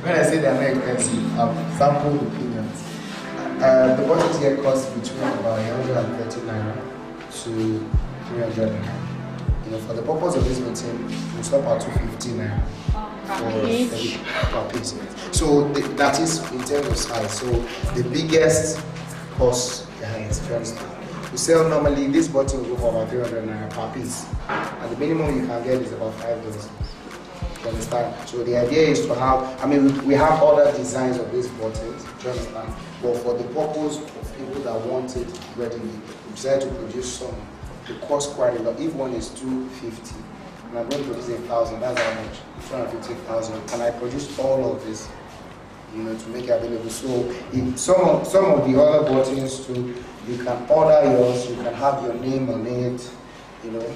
When I say they're not expensive, I've sampled the peanuts. The budget here costs between about 130 naira to 300 naira. You know, for the purpose of this meeting, we'll stop at 250 naira per piece. So that is in terms of size. So the biggest cost the highest. You understand? We sell normally this bottle will go for about 300 naira per piece, and the minimum you can get is about 5 dollars. You understand? So the idea is to have, I mean, we have other designs of these bottles, do you understand? But for the purpose of people that want it readily, we decided to produce some. It costs quite a lot. If one is 250, and I'm going to produce 1,000, that's how much? 250,000. And I produce all of this, you know, to make it available. So in some of the other bottles too, you can order yours, you can have your name on it, you know.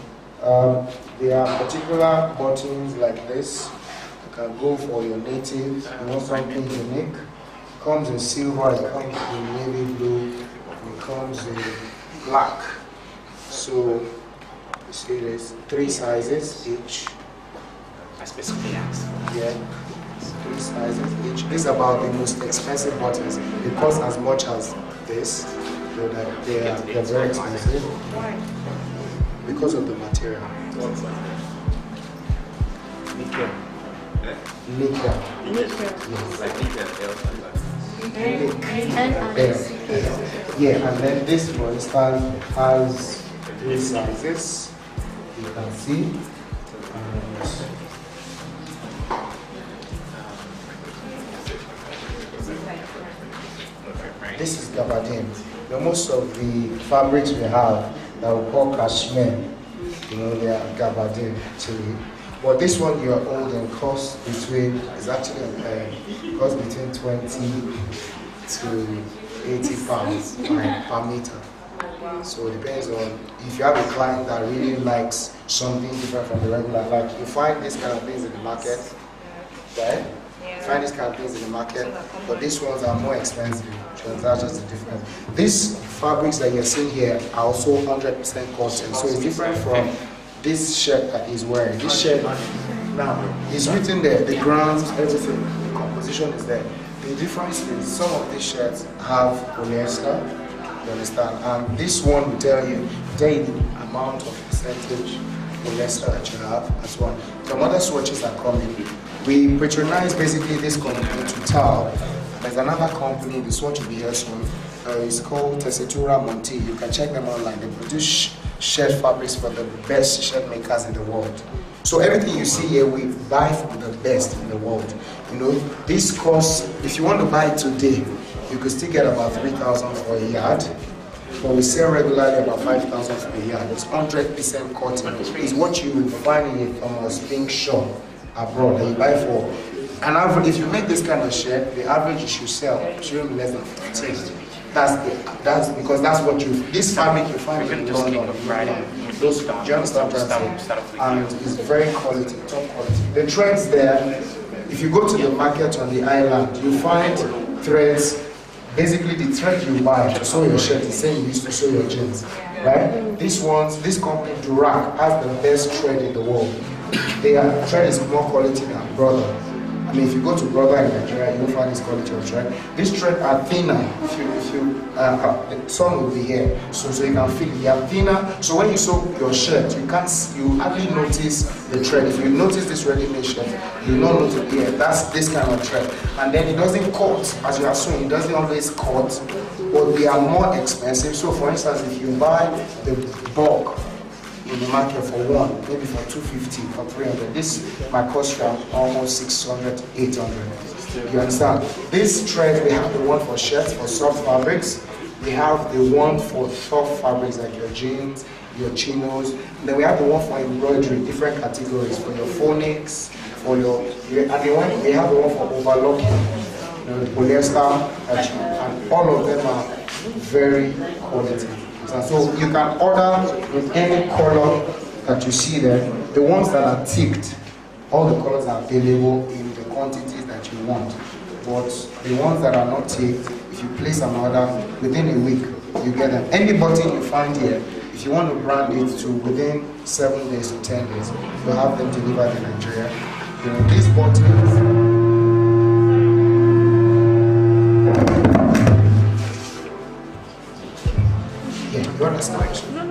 There are particular buttons like this. You can go for your native, you want something unique. It comes in silver, it comes in navy blue, it comes in black. So you see there's 3 sizes each. I specifically asked. Yeah, 3 sizes each. This is about the most expensive buttons. It costs as much as this, so that they're very expensive. Why? Because of the material. Nickel. Nickel. Nickel. Like Yeah, and then this, for instance, has 3 sizes. You can see. This is gabardine. Now, most of the fabrics we have that we call cashmere, you know, they are gabardine actually. But this one you are old and costs between, is actually costs between 20 to 80 pounds per meter. So it depends on if you have a client that really likes something different from the regular. Like you find these kind of things in the market, right? You find these kind of things in the market, but these ones are more expensive. So that's just the difference. These fabrics that you're seeing here are also 100% cotton. So it's different from this shirt that he's wearing. This shirt now is written there, the grounds, everything, the composition is there. The difference is some of these shirts have polyester, you understand, and this one will tell you the amount of percentage polyester that you have as well. Some other swatches are coming. We patronize basically this company Total. There's another company, the swatch will be here soon. It's called Tessitura Monti. You can check them online. They produce shirt fabrics for the best shirt makers in the world. So everything you see here, we buy from the best in the world. You know, this costs, if you want to buy it today, you could still get about 3,000 for a yard. But we sell regularly about 5,000 per yard. It's 100% cotton. It's what you will find in a almost pink shop abroad that you buy for an average. If you make this kind of shirt, the average you should sell shouldn't be less than 15. That's because that's what this fabric you find in London. Those, do you understand what I'm saying? And it's very quality, top quality. The threads there, if you go to the market on the island, you find threads. Basically, the thread you buy to sew your shirt is the same you used to sew your jeans, right? These ones, this company Durac has the best thread in the world. Their thread is more quality than Brother. I mean, if you go to Brother in Nigeria, you'll find this quality of thread. These threads are thinner. The sun will be here, so you can feel it. They are thinner. So when you sew your shirt, you hardly notice the thread. If you notice this ready-made shirt, you will not notice here. That's this kind of thread, and then it doesn't cut as you are sewing. It doesn't always cut, but they are more expensive. So, for instance, if you buy the bulk in the market for one, maybe for 250, for 300. This might cost you almost 600, 800. You understand? This thread, we have the one for shirts, for soft fabrics. We have the one for soft fabrics like your jeans, your chinos. And then we have the one for embroidery, different categories for your phonics, for your, and we have the one for overlocking, you know, the polyester, and all of them are very quality. So you can order with any color that you see there. The ones that are ticked, all the colors are available in the quantities that you want. But the ones that are not ticked, if you place an order, within a week, you get them. Any button you find here, if you want to brand it to within 7 days to 10 days, you'll have them delivered in Nigeria. You know, these buttons, this direction. No.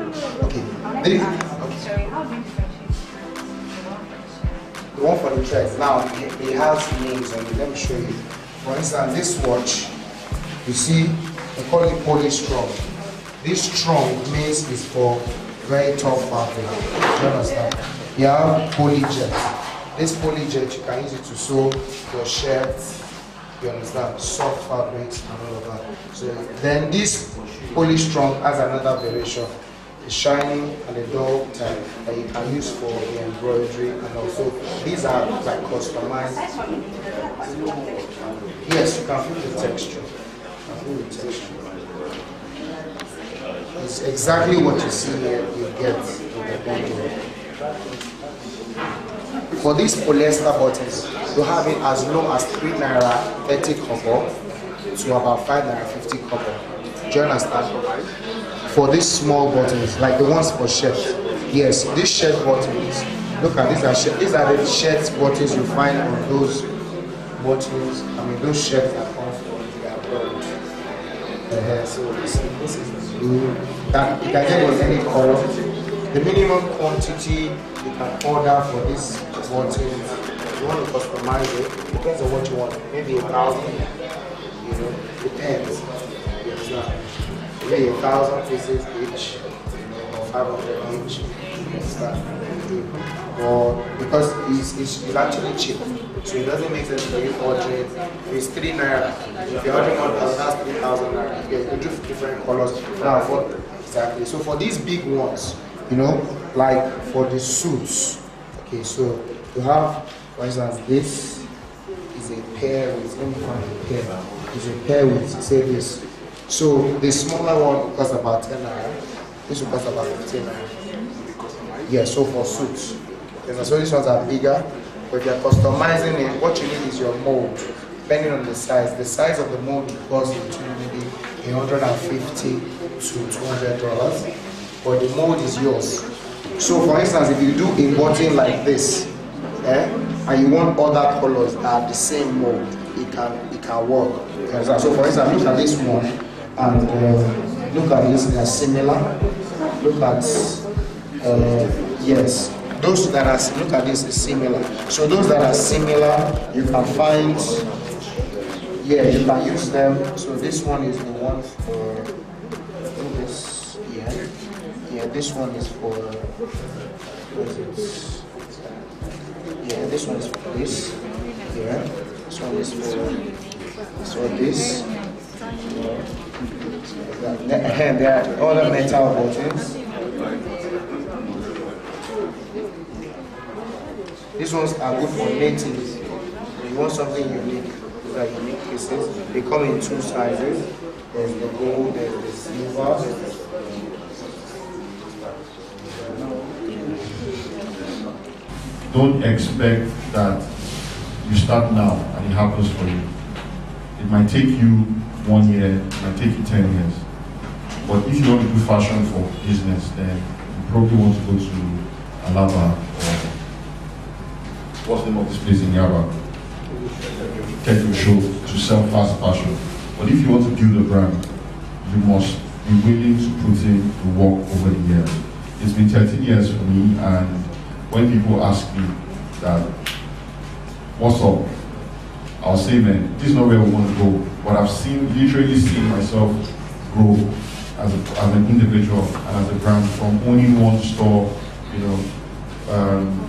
Okay. Sorry, how do you differentiate The one for the threads. Now, it has names on it. Let me show you. For instance, this watch, you see, they call it polystrong. This strong means it's for very tough fabric. You understand? You have polyjet. This polyjet, you can use it to sew your shirts, you understand, soft fabrics and all of that. So then this polystrong has another variation. It's shiny and a dull type that you can use for the embroidery, and also these are like customized. Yes, you can feel the texture. You can feel the texture. It's exactly what you see here, you get in the bundle. For these polyester buttons, you have it as low as 3 naira 30 kobo to about 5 naira 50 kobo. Do you understand? For these small buttons, like the ones for shirts, yes, these shirt buttons, look at these are the shirt buttons you find on those buttons, those shirts that come from the abroad. So this is blue. That you can get in any color. The minimum quantity you can order for this button, if you want to customize it, depends on what you want. Maybe 1,000, depends. Maybe 1,000 pieces each, or 500 each. Or because it's actually cheap, so it doesn't make sense for you to order it. If it's 3 naira, if you're ordering 1,000, that's 3,000 naira. You do different colors. Now, exactly. So for these big ones, like for the suits, okay, so you have, for instance, this is a pair with, let me find a pair, is a pair with, say this. So the smaller one costs about 10 naira, this will cost about 15 naira. Yeah, so for suits. So these ones are bigger, but if you're customizing it, what you need is your mold, depending on the size. The size of the mold will cost between maybe $150 to $200, but the mold is yours. So for instance, if you do a button like this, and you want other colors that are the same mold, it can work. So for instance, look at this one, and look at this, they are similar. Look at, yes, those that are, look at this, is similar. So those that are similar, you can find, yeah, you can use them. So this one is the one for this, yeah, this one is for, what is it? Yeah, this one is for this, yeah, this one is for this, and there are other metal buttons. These ones are good for natives. You want something unique, like unique pieces. They come in 2 sizes. There's the gold, there's the silver. Don't expect that you start now and it happens for you. It might take you 1 year, it might take you 10 years. But if you want to do fashion for business, then you probably want to go to Alaba or what's the name of this place in Yaba? Keto Show to sell fast fashion. But if you want to build a brand, you must be willing to put in the work over the years. It's been 13 years for me, and when people ask me that, what's up? I'll say, man, this is not where we want to go. But I've literally seen myself grow as an individual and as a brand, from owning 1 store,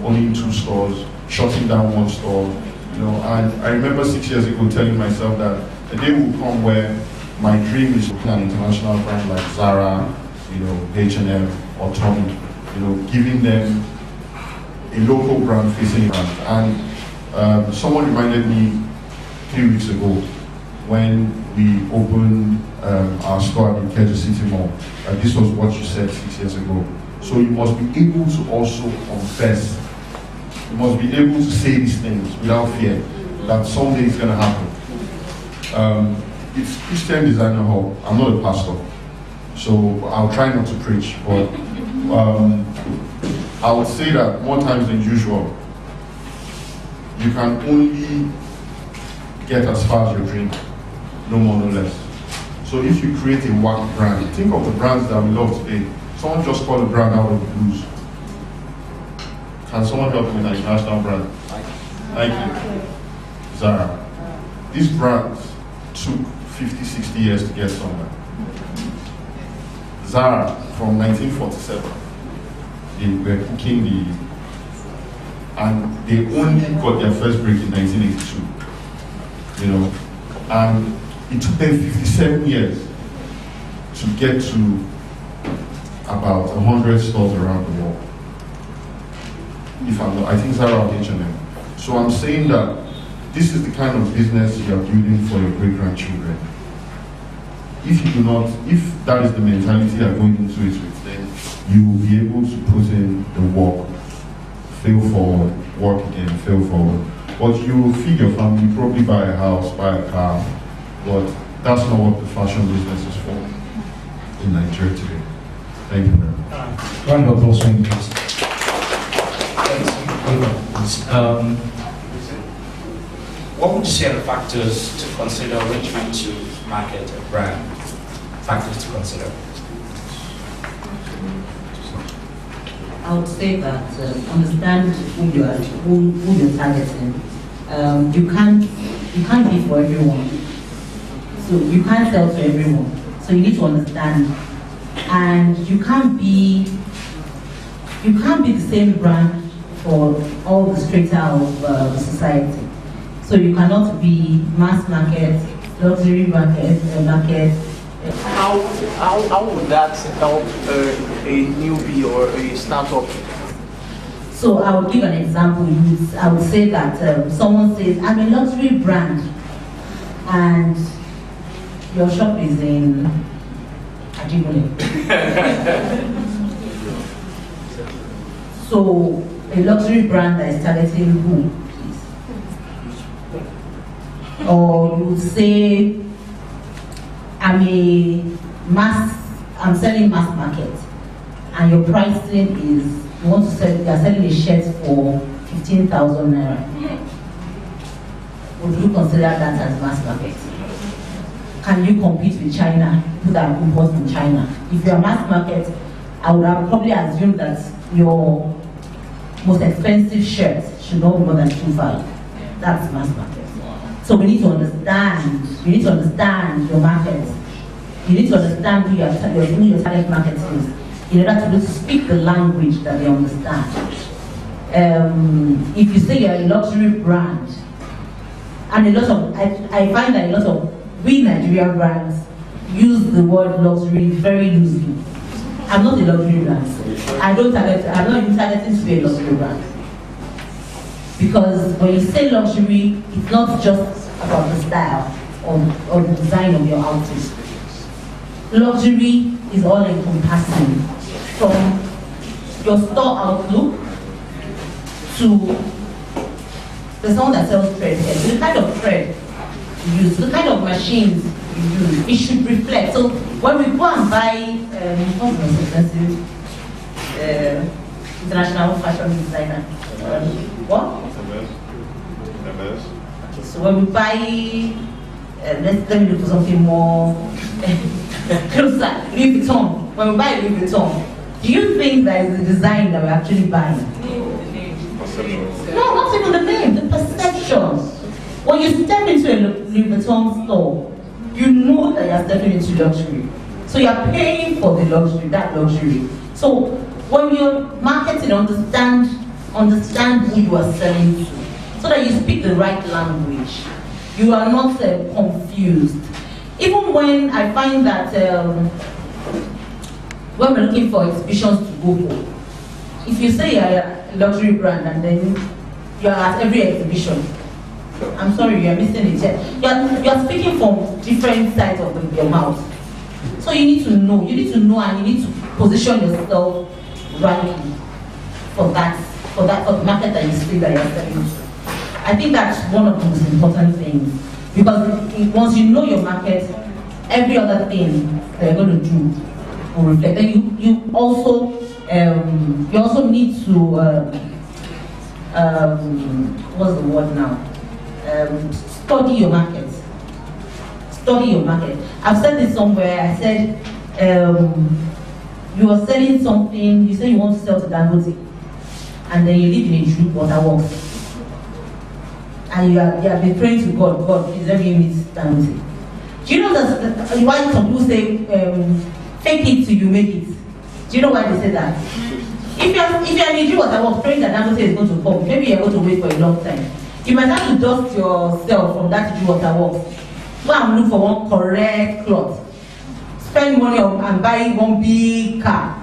owning 2 stores, shutting down 1 store, and I remember 6 years ago telling myself that a day will come where my dream is to plan an international brand like Zara, H&M or Tommy, giving them a local brand facing brand. And someone reminded me 3 weeks ago when we opened our store at the Ikeja City Mall, and this was what you said 6 years ago. So you must be able to also confess. You must be able to say these things without fear that someday it's going to happen. It's Christian Designer Hall. I'm not a pastor, so I'll try not to preach, but I would say that more times than usual, you can only get as far as your dream, no more, no less. So if you create a work brand, think of the brands that we love today. today. Someone just called a brand out of the blues. Can someone help me with an international brand? Nike. Zara. These brands took 50, 60 years to get somewhere. Zara, from 1947, they were cooking and they only got their first break in 1982. You know, and it took them 57 years to get to about 100 stores around the world. If I'm not, I think Zara or H&M. So I'm saying that this is the kind of business you are building for your great-grandchildren. If you do not, if that is the mentality you are going into it with, then you will be able to put in the work, fail forward, work again, fail forward. But you will feed your family, probably buy a house, buy a car, but that's not what the fashion business is for in Nigeria today. Thank you very much. Round of applause, please. What would you say are the factors to consider when trying to market a brand? Factors to consider. I would say that understand who you're targeting. You can't be for everyone. So you can't sell to everyone. So you need to understand, and you can't be the same brand for all the strata of society. So you cannot be mass market, luxury market. How would that help a newbie or a startup? So I would give an example. I would say that someone says, I'm a luxury brand, and your shop is in Ajibole. So a luxury brand that is targeting who, please? Or you say, I'm selling mass market, and your pricing is, you are selling a shirt for 15,000 naira. Would you consider that as mass market? Can you compete with China, people that are imported from China? If you are mass market, I would have probably assumed that your most expensive shirt should not be more than 2.5. That's mass market. So we need to understand. You need to understand your market. You need to understand who your target market is, in order to be able to speak the language that they understand. If you say you're a luxury brand, and I find that a lot of we Nigerian brands use the word luxury very loosely. I'm not a luxury brand. I'm not even targeting to be a luxury brand. Because when you say luxury, it's not just about the style or the design of your outfit. Luxury is all encompassing, from your store outlook to the someone that sells thread, the kind of thread you use, the kind of machines you use, it should reflect. So when we go and buy, what's the most expensive international fashion designer? What? Okay, so when we buy, let me look for something more closer. Louis Vuitton. When we buy Louis Vuitton, do you think that is the design that we're actually buying? No, not even the name, the perception. When you step into a Louis Vuitton store, you know that you're stepping into luxury. So you're paying for the luxury, that luxury. So when you're marketing, understand who you are selling to, so that you speak the right language. You are not confused. Even when I find that when we're looking for exhibitions to go for, if you say you're a luxury brand and then you're at every exhibition, I'm sorry, you're missing it. You're speaking from different sides of your mouth. So you need to know, and you need to position yourself rightly for the market that you see that you're selling to. I think that's one of the most important things, because once you know your market, every other thing that you're going to do will reflect. Then you also need to what's the word now? Study your market. Study your market. I've said this somewhere. I said you are selling something, you say you want to sell to Dangote, and then you live in a Jew waterworks, and you have been praying to God, God, please let me meet Dangote. Do you know that why some people say fake it till you make it? Do you know why they say that? If you're in a Jew waterworks praying that Dangote is going to come, maybe you're going to wait for a long time. You might have to dust yourself from that Jew waterworks. Go and look for one correct cloth. Spend money and buy one big car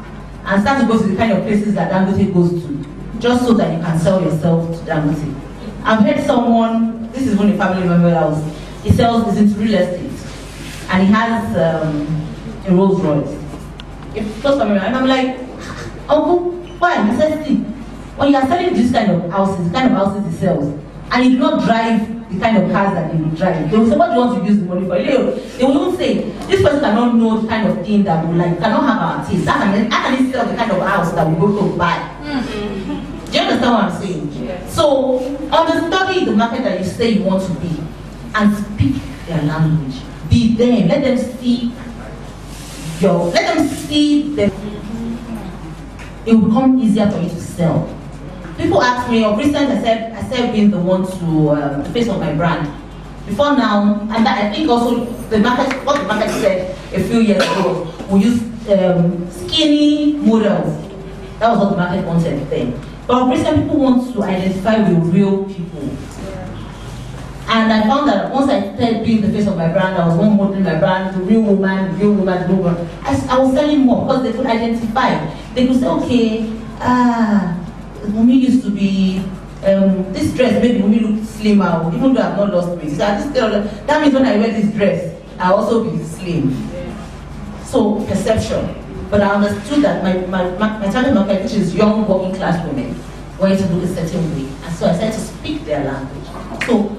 and start to go to the kind of places that Dangote goes to, just so that you can sell yourself to Dangote. I've heard someone, this is one of a family member house, he's into real estate, and he has a Rolls Royce. It's close family, and I'm like, Uncle, why? He said, see, when you are selling this kind of houses, the kind of houses he sells, and you do not drive the kind of cars that they will drive, they will say, what do you want to use the money for? They will even say, this person cannot know the kind of thing that we like, cannot have our taste. How can he sell the kind of house that we go to buy? Mm-hmm. Do you understand what I'm saying? Yes. So, understudy the market that you say you want to be, and speak their language. Be them. Let them see them. It will become easier for you to sell. People ask me, of recent, I said being the one to the face of my brand. Before now, and that I think also what the market said a few years ago, we use skinny models. That was what the market wanted then. But of recent, people want to identify with real people. And I found that once I started being the face of my brand, I was one modeling my brand, the real woman, the real woman, the real woman. I was selling more because they could identify. They could say, okay, Mummy used to be, this dress made Mummy look slimmer, even though I've not lost weight. So that means when I wear this dress, I'll also be slim. So, perception. But I understood that my target market, which is young working class women, wanted to look a certain way. And so I started to speak their language. So,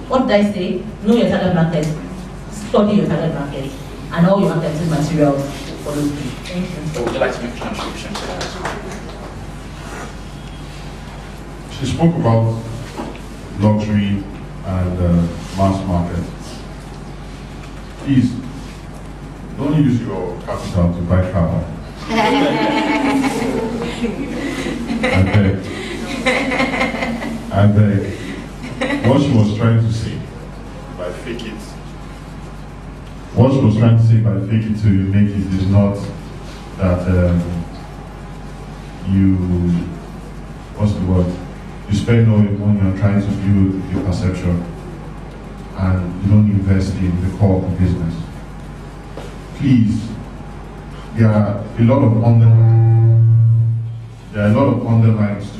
what did I say? Know your target market, study your target market, and all your marketing materials for those people. Thank you. So would you like to make a contribution to that? She spoke about luxury and mass market. Please, don't use your capital to buy travel. I beg. What she was trying to say by fake it. What she was trying to say by fake it till you make it is not that you, what's the word? You spend all your money on trying to build your perception and you don't invest in the core of the business. Please, there are a lot of underlines to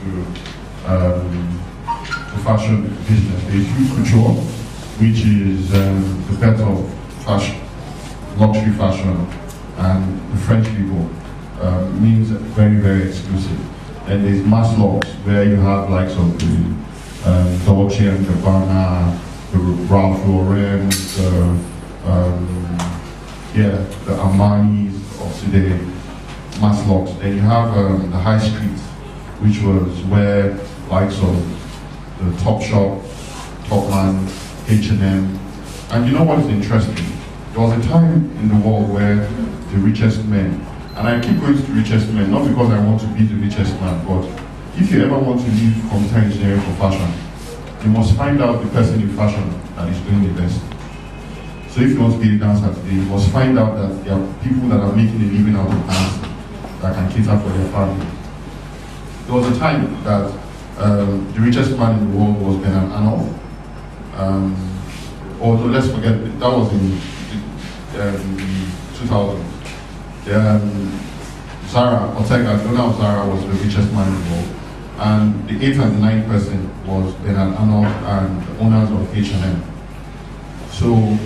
fashion business. There's Hugues Couture, which is the best of fashion, luxury fashion, and the French people means very, very exclusive. And there's Maslow's, where you have likes of the Dolce & Gabbana, the Ralph Lauren, the Armani's of today, Maslow's. Then you have the High Street, which was where likes of the Topshop, Topman, H&M. And you know what is interesting? There was a time in the world where the richest men, and I keep going to the richest men, not because I want to be the richest man, but if you ever want to leave computer engineering for fashion, you must find out the person in fashion that is doing the best. So if you want to be a dancer today, you must find out that there are people that are making a living out of dance that can cater for their family. There was a time that the richest man in the world was Bernard Arnault. Although let's forget, that was in 2000. Zara, Ortega, Donald Zara was the richest man in the world. And the 8th and 9th person was Bernard Arnault and the owners of H&M. So,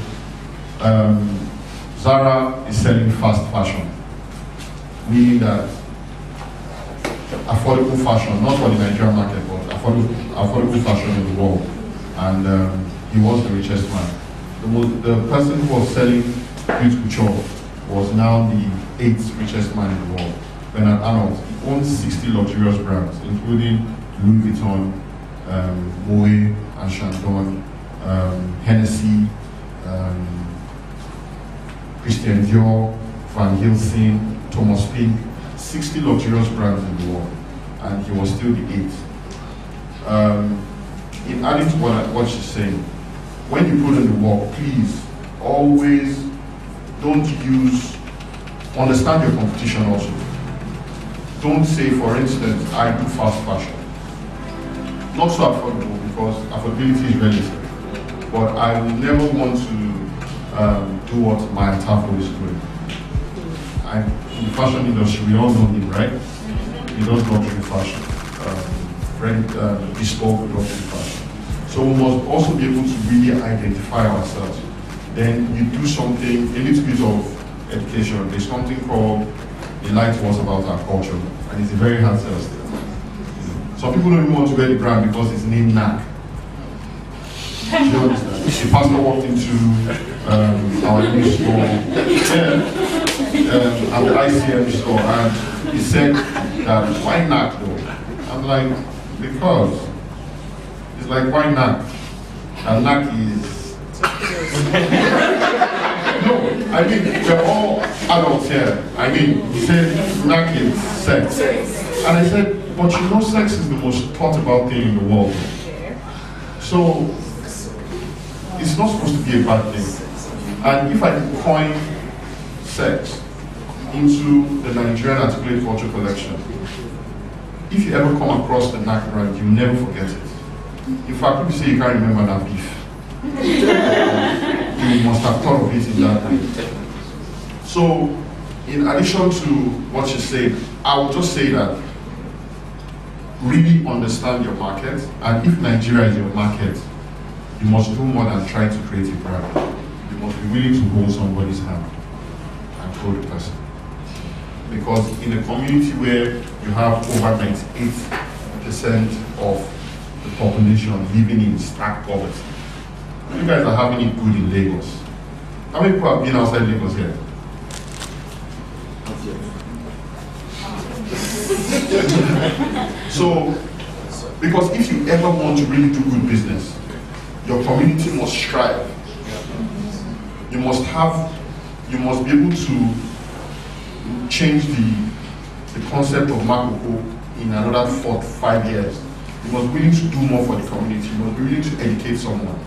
Zara is selling fast fashion, meaning that affordable fashion, not for the Nigerian market, but affordable fashion in the world. And he was the richest man. The person who was selling Hugues Couture was now the 8th richest man in the world. Bernard Arnault owns 60 luxurious brands, including Louis Vuitton, Moet and Chandon, Hennessy, Christian Dior, Van Helsing, Thomas Pink, 60 luxurious brands in the world, and he was still the 8th. In adding to what she's saying, when you put in the work, please always don't understand your competition also. Don't say, for instance, I do fast fashion. Not so affordable, because affordability is relative. But I will never want to do what my Tafo is doing. In the fashion industry, we all know him, right? He does luxury fashion, bespoke luxury fashion. So we must also be able to really identify ourselves. Then you do something, a little bit of education. There's something called the light was about our culture, and it's a very hard sell still. Some people don't even want to wear the brand because it's named NAC. Do you understand? The pastor walked into our new store, at the ICM store, and he said that, why NAC though? I'm like, because. It's like, why NAC? And NAC is... No, I mean, we're all adults here. I mean, he said NAC is sex. And I said, but you know sex is the most talked about thing in the world. So, it's not supposed to be a bad thing. And if I coin sex into the Nigerian Articulate Culture Collection, if you ever come across the NAC brand, you'll never forget it. In fact, people say you can't remember that beef. You must have thought of it in that way. So, in addition to what you said, I would just say that really understand your market, and if Nigeria is your market, you must do more than try to create a brand. You must be willing to hold somebody's hand and grow the person. Because in a community where you have over 98% of the population living in stark poverty, you guys are having it good in Lagos. How many people have been outside Lagos here? So, because if you ever want to really do good business, your community must strive. You must be able to change the concept of Makoko in another 4 to 5 years. You must be willing to do more for the community. You must be willing to educate someone.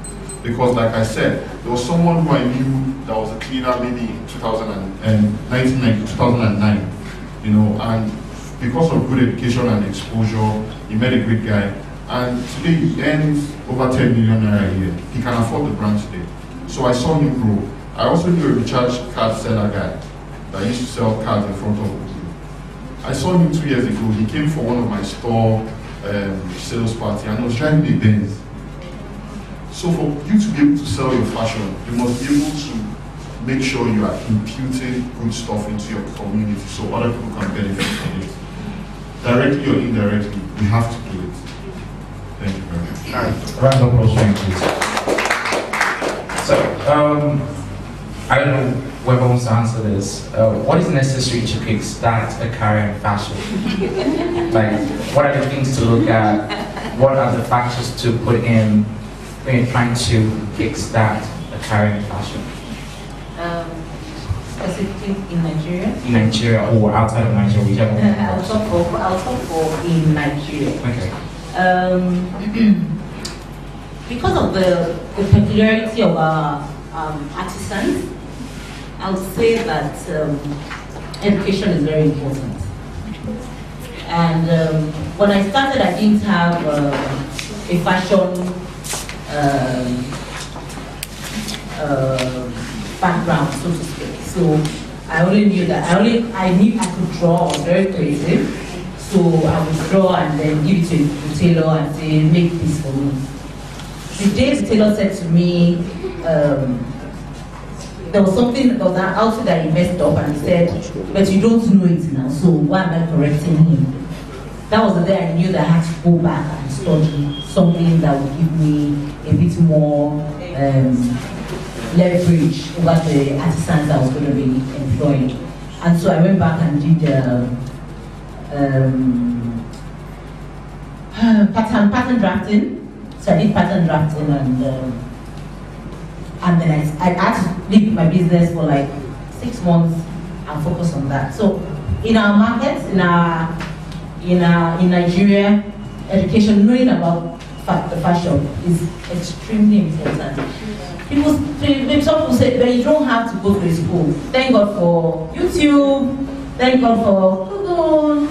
Because like I said, there was someone who I knew that was a cleaner maybe in 2009, you know, and because of good education and exposure, he met a great guy. And today he earns over 10 million naira a year. He can afford the brand today. So I saw him grow. I also knew a recharge card seller guy that used to sell cards in front of me. I saw him 2 years ago. He came for one of my store sales party and was driving a Benz. So for you to be able to sell your fashion, you must be able to make sure you are imputing good stuff into your community so other people can benefit from it. Directly or indirectly, we have to do it. Thank you very much. All right, round of applause for you, please. So, I don't know whoever wants to answer this. What is necessary to kickstart a career in fashion? Like, what are the things to look at? What are the factors to put in when you're trying to kickstart a career in fashion? Specifically in Nigeria? In Nigeria or outside of Nigeria, whichever one. I'll talk for in Nigeria. Okay. Because of the peculiarity of our artisans, I would say that education is very important. And when I started, I didn't have a fashion background, so to speak. So I only knew that I knew I could draw. I was very creative. So I would draw and then give it to the tailor and say, make this for me. The day the tailor said to me, there was something about that outfit that he messed up, and he said, but you don't know it now, so why am I correcting him? That was the day I knew that I had to go back and study something that would give me a bit more leverage over the artisans I was going to be employing. And so I went back and did pattern drafting. So I did pattern drafting, and then I had to leave my business for like 6 months and focus on that. So in our markets, in Nigeria, education, knowing about the fashion is extremely important. Some people say, but you don't have to go to a school. Thank God for YouTube, thank God for Google.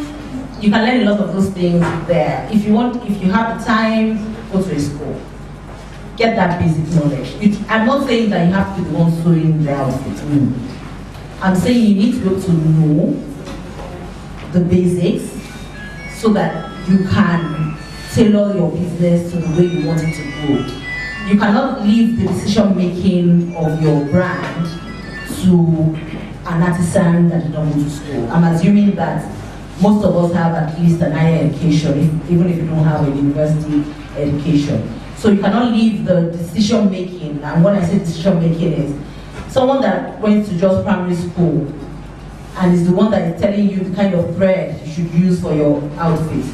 You can learn a lot of those things there. If you have the time, go to a school. Get that basic knowledge. I'm not saying that you have to be the one sewing the outfit. No. I'm saying you need to be able to know the basics so that you can tailor your business to the way you want it to go. You cannot leave the decision making of your brand to an artisan that did not go to school. I'm assuming that most of us have at least an higher education, even if you don't have a university education. So you cannot leave the decision making, and when I say decision making is someone that went to just primary school and is the one that is telling you the kind of thread you should use for your outfit.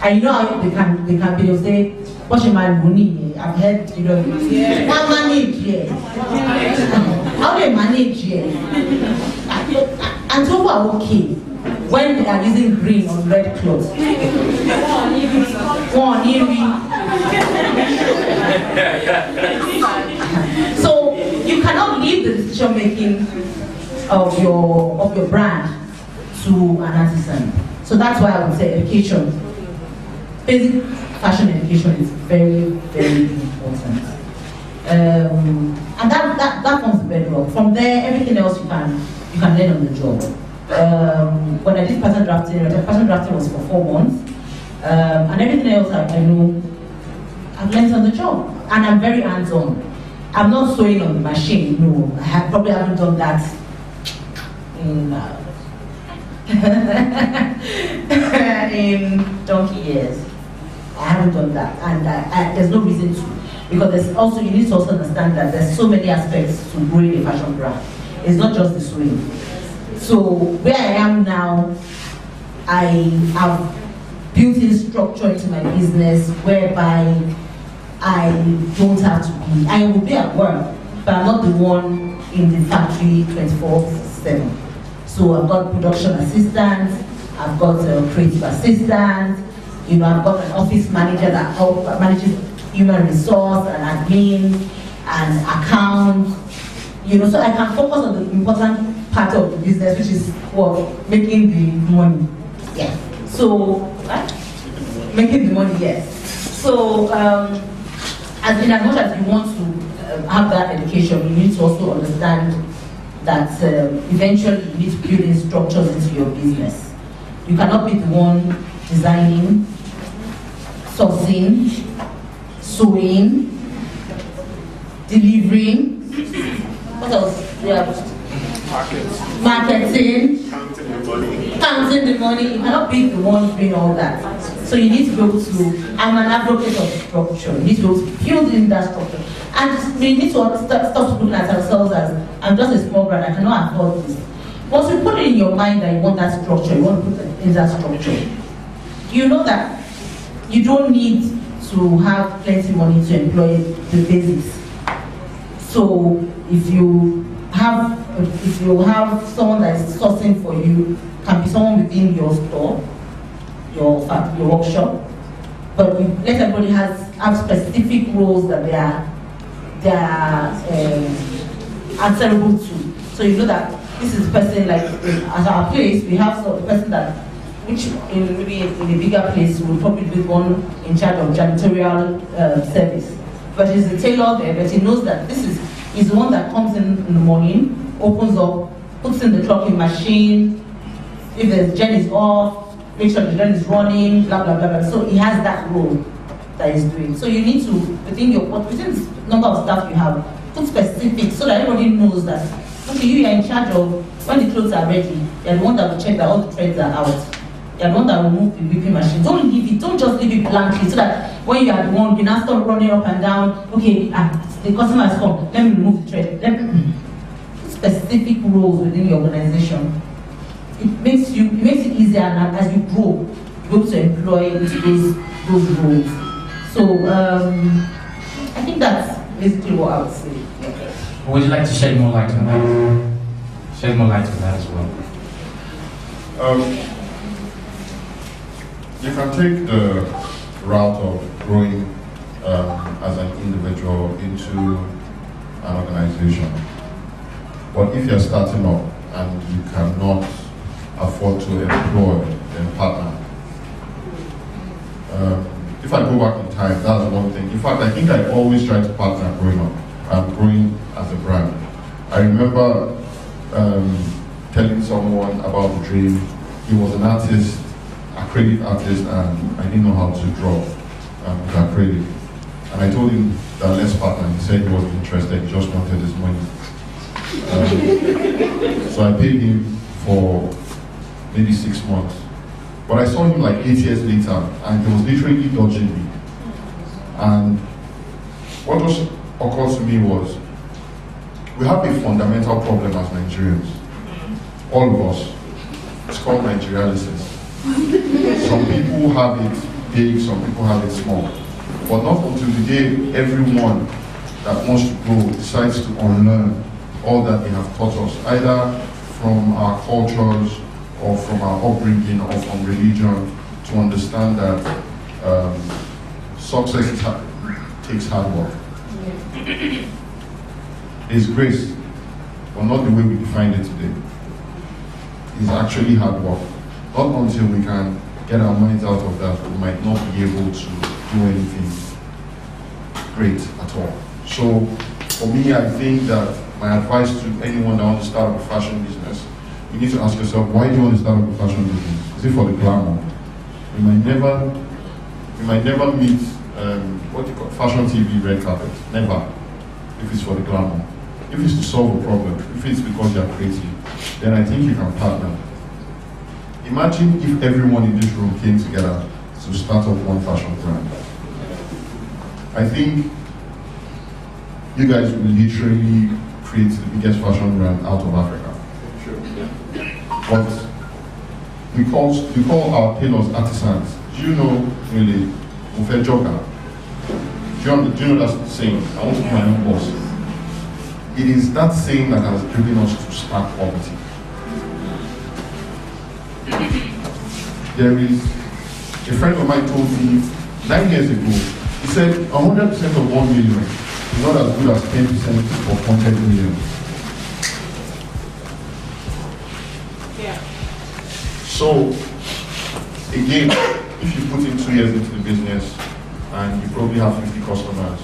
And you know how they can be, they'll say, what's your money? I've heard, you know, one manage here. How do they manage here? And so are okay when they are using green on red clothes. So you cannot leave the decision making of your brand to an artisan. So that's why I would say education, basic fashion education is very, very important. And that forms the bedrock. From there, everything else you can learn on the job. When I did pattern drafting was for 4 months, and everything else I know I've learned on the job, and I'm very hands-on. I'm not sewing on the machine. No, I probably haven't done that in in donkey years. I haven't done that, and there's no reason to, because there's also, you need to also understand that there's so many aspects to growing a fashion brand. It's not just the sewing. So where I am now, I have built in structure into my business whereby I don't have to be, I will be at work, but I'm not the one in the factory 24/7. So I've got production assistants, I've got a creative assistant, you know, I've got an office manager that manages human resource and admin and accounts, you know, so I can focus on the important part of the business, which is what, making the money. Yeah. So, making the money, yes. So, as much as you want to have that education, you need to also understand that eventually you need to build in structures into your business. You cannot be the one designing, sourcing, sewing, delivering. What else? Yeah. Marketing, counting the money. You cannot be the one doing all that. So you need to be able to, I'm an advocate of structure. You need to be able to build in that structure. And we need to stop looking at ourselves as, I'm just a small brand, I cannot afford this. Once you put it in your mind that you want that structure, you want to put it in that structure, you know that you don't need to have plenty of money to employ the basics. So if you have someone that is sourcing for you, can be someone within your store, your workshop, but you let everybody have specific roles that they are answerable to. So you know that this is the person, like at our place, we have the person that, which maybe in a bigger place will probably be one in charge of janitorial service. But he's the tailor there, but he knows that he's the one that comes in the morning, opens up, puts in the clocking machine, if the gen is off, make sure the gen is running, blah, blah, blah, blah. So he has that role that he's doing. So you need to, within the number of staff you have, put specific so that everybody knows that, okay, you are in charge of, when the clothes are ready, you're the one that will check that all the threads are out. You're the one that will move the whipping machine. Don't just leave it blankly so that when you are the one, you now start running up and down, okay, the customer has come, let me remove the thread. Specific roles within the organization. It makes it easier, and as you grow, you're able to employ those roles. So I think that's basically what I would say. Would you like to shed more light on that? Shed more light on that as well. You can take the route of growing as an individual into an organization. But if you're starting up and you cannot afford to employ, then partner. If I go back in time, that's one thing. In fact, I think I always tried to partner growing up. Growing as a brand. I remember telling someone about the dream. He was an artist, acrylic artist, and I didn't know how to draw with acrylic. And I told him that let's partner. He said he wasn't interested, he just wanted his money. So I paid him for maybe 6 months. But I saw him like 8 years later, and he was literally dodging me. And what just occurred to me was, we have a fundamental problem as Nigerians. All of us. It's called Nigerialysis. Some people have it big, some people have it small. But not until the day everyone that wants to grow decides to unlearn all that they have taught us, either from our cultures or from our upbringing or from religion, to understand that success takes hard work. It's grace, but not the way we define it today. It's actually hard work. Not until we can get our minds out of that, we might not be able to do anything great at all. So, for me, I think that my advice to anyone that wants to start up a fashion business, you need to ask yourself, why do you want to start up a fashion business? Is it for the glamour? You might never meet what you call fashion TV red carpet. Never. If it's for the glamour. If it's to solve a problem, if it's because you're creative, then I think you can partner. Imagine if everyone in this room came together to start up one fashion brand. I think you guys will literally create the biggest fashion brand out of Africa. But we call our tailors artisans. Do you know really Ufe Joga? Do you know that saying? I want to be my own boss. It is that saying that has driven us to start poverty. There is a friend of mine told me 9 years ago, he said 100% of 1 million is not as good as 10% of 100 million. Yeah. So, again, if you put in 2 years into the business and you probably have 50 customers,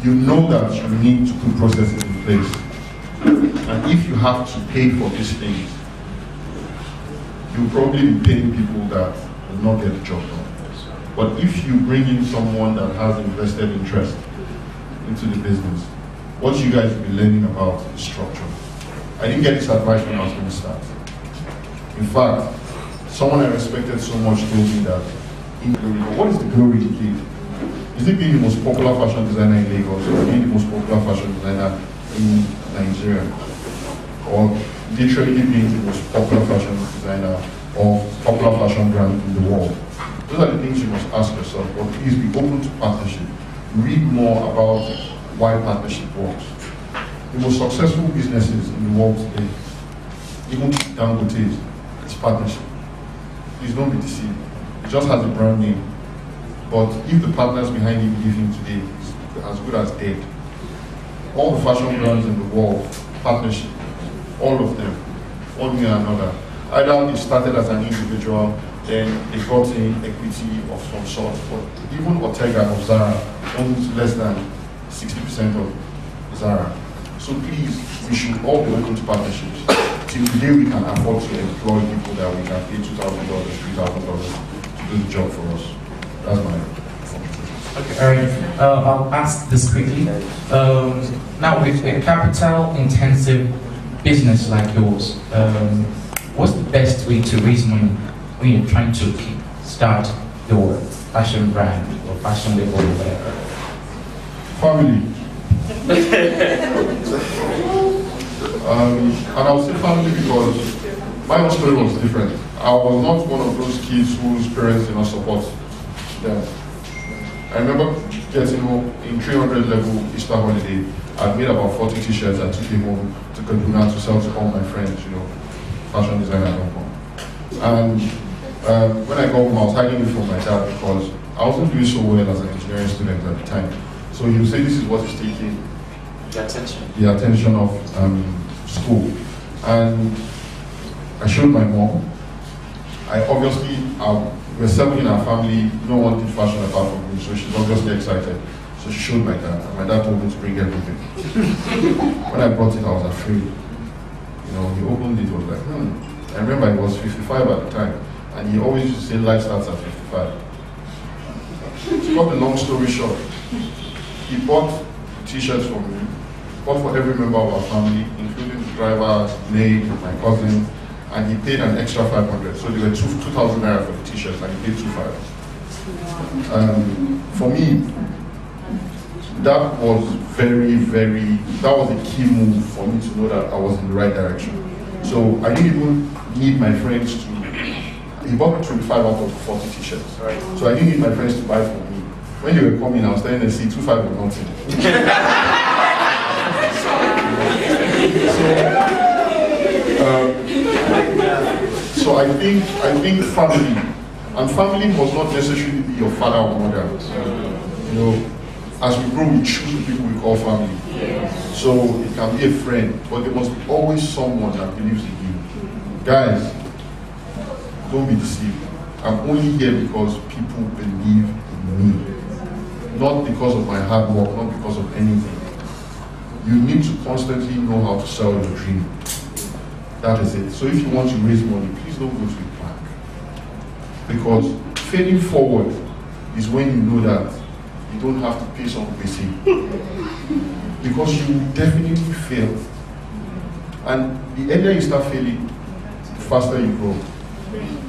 you know that you need to put processes in place. And if you have to pay for these things, you'll probably be paying people that will not get the job done. But if you bring in someone that has invested interest into the business, what you guys will be learning about is structure. I didn't get this advice when I was going to start. In fact, someone I respected so much told me that, what is the glory you give? Is it being the most popular fashion designer in Lagos, or being the most popular fashion designer in Nigeria, or literally being the most popular fashion designer or popular fashion brand in the world? Those are the things you must ask yourself. But please be open to partnership. Read more about why partnership works. The most successful businesses in the world today, even Dangote, is partnership. Please don't be deceived. It just has a brand name. But if the partners behind it believe him today is as good as dead, all the fashion brands in the world, partnership, all of them, one way or another. Either they started as an individual, then they got in equity of some sort. But even Ortega of Zara owns less than 60% of Zara. So please, we should all be open to partnerships. Till today we can afford to employ people that we can pay $2,000, $3,000 to do the job for us. That's my Okay, alright. I'll ask this quickly. Now, with a capital-intensive business like yours, what's the best way to raise money when you're trying to start your fashion brand or fashion label or whatever? family. And I'll say family because my own story was different. I was not one of those kids whose parents did not support them. I remember getting home in 300 level Easter holiday. I made about 40 t-shirts. I took them home to Kaduna to sell to all my friends, fashion designer.com. And when I got home, I was hiding it from my dad because I wasn't doing so well as an engineering student at the time. So he would say this is what is taking the attention of school. And I showed my mom. I obviously, we're 7 in our family, no one did fashion apart from me, so she's obviously excited. So she showed my dad, and my dad told me to bring everything. When I brought it, I was afraid. You know, he opened it, was like, I remember he was 55 at the time, and he always used to say life starts at 55. To cut the long story short, he bought t-shirts for me, bought for every member of our family, including the driver, maid, my cousin, and he paid an extra 500. So there were 2,000 naira for the t-shirts, and he paid 2,500. For me, that was that was a key move for me to know that I was in the right direction. So I didn't even need my friends to, he bought me 25 out of 40 t-shirts. Right. So I didn't need my friends to buy for me. When they were coming, I was telling them, see, 25 was nothing. So I think family, and family must not necessarily be your father or mother. You know, as we grow, we choose the people we call family. So it can be a friend, but there must be always someone that believes in you. Guys, don't be deceived. I'm only here because people believe in me. Not because of my hard work, not because of anything. You need to constantly know how to sell your dream. That is it. So if you want to raise money, please don't go to the bank. Because failing forward is when you know that you don't have to pay some basic. Because you will definitely fail. And the earlier you start failing, the faster you grow.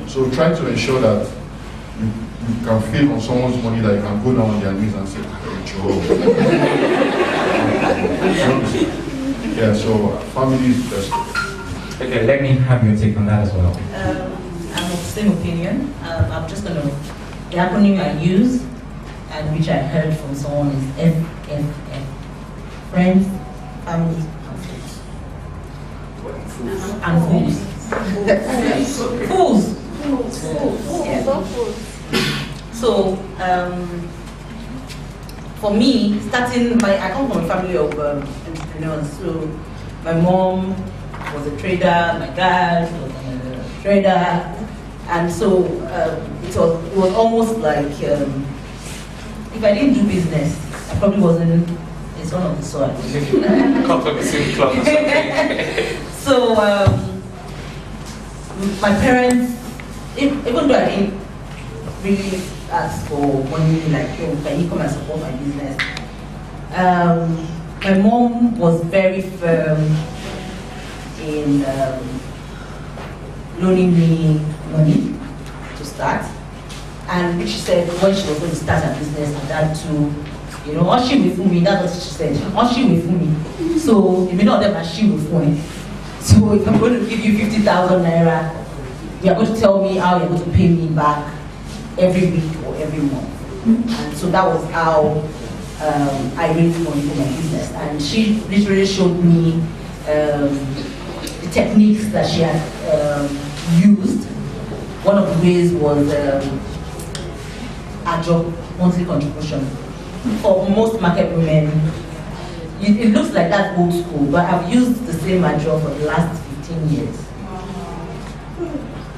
So try to ensure that you can fail on someone's money, that you can go down on their knees and say, yeah, so family is best. Okay, let me have your take on that as well. I'm of the same opinion. I'm just going to, the acronym I use, and which I heard from someone, is FFF. Friends, family, and fools. Fools. Yeah. So, for me, I come from a family of entrepreneurs. So, my mom was a trader, my dad was a trader, and so it was almost like if I didn't do business, I probably wasn't a son of the soil. Come from the same club or something. So my parents, even though I didn't really ask for money, like, oh, can you come and support my business? My mom was very firm in loaning me money to start, and she said when she was going to start her business, and that too, you know, all she will fool me. That's what she said. All she will fool me. So you may not have she will fool me. So if I'm going to give you 50,000 naira, you are going to tell me how you're going to pay me back every week or every month. And so that was how I raised money for my business. And she literally showed me the techniques that she had used. One of the ways was a job monthly contribution. For most market women, it looks like that old school, but I've used the same job for the last 15 years.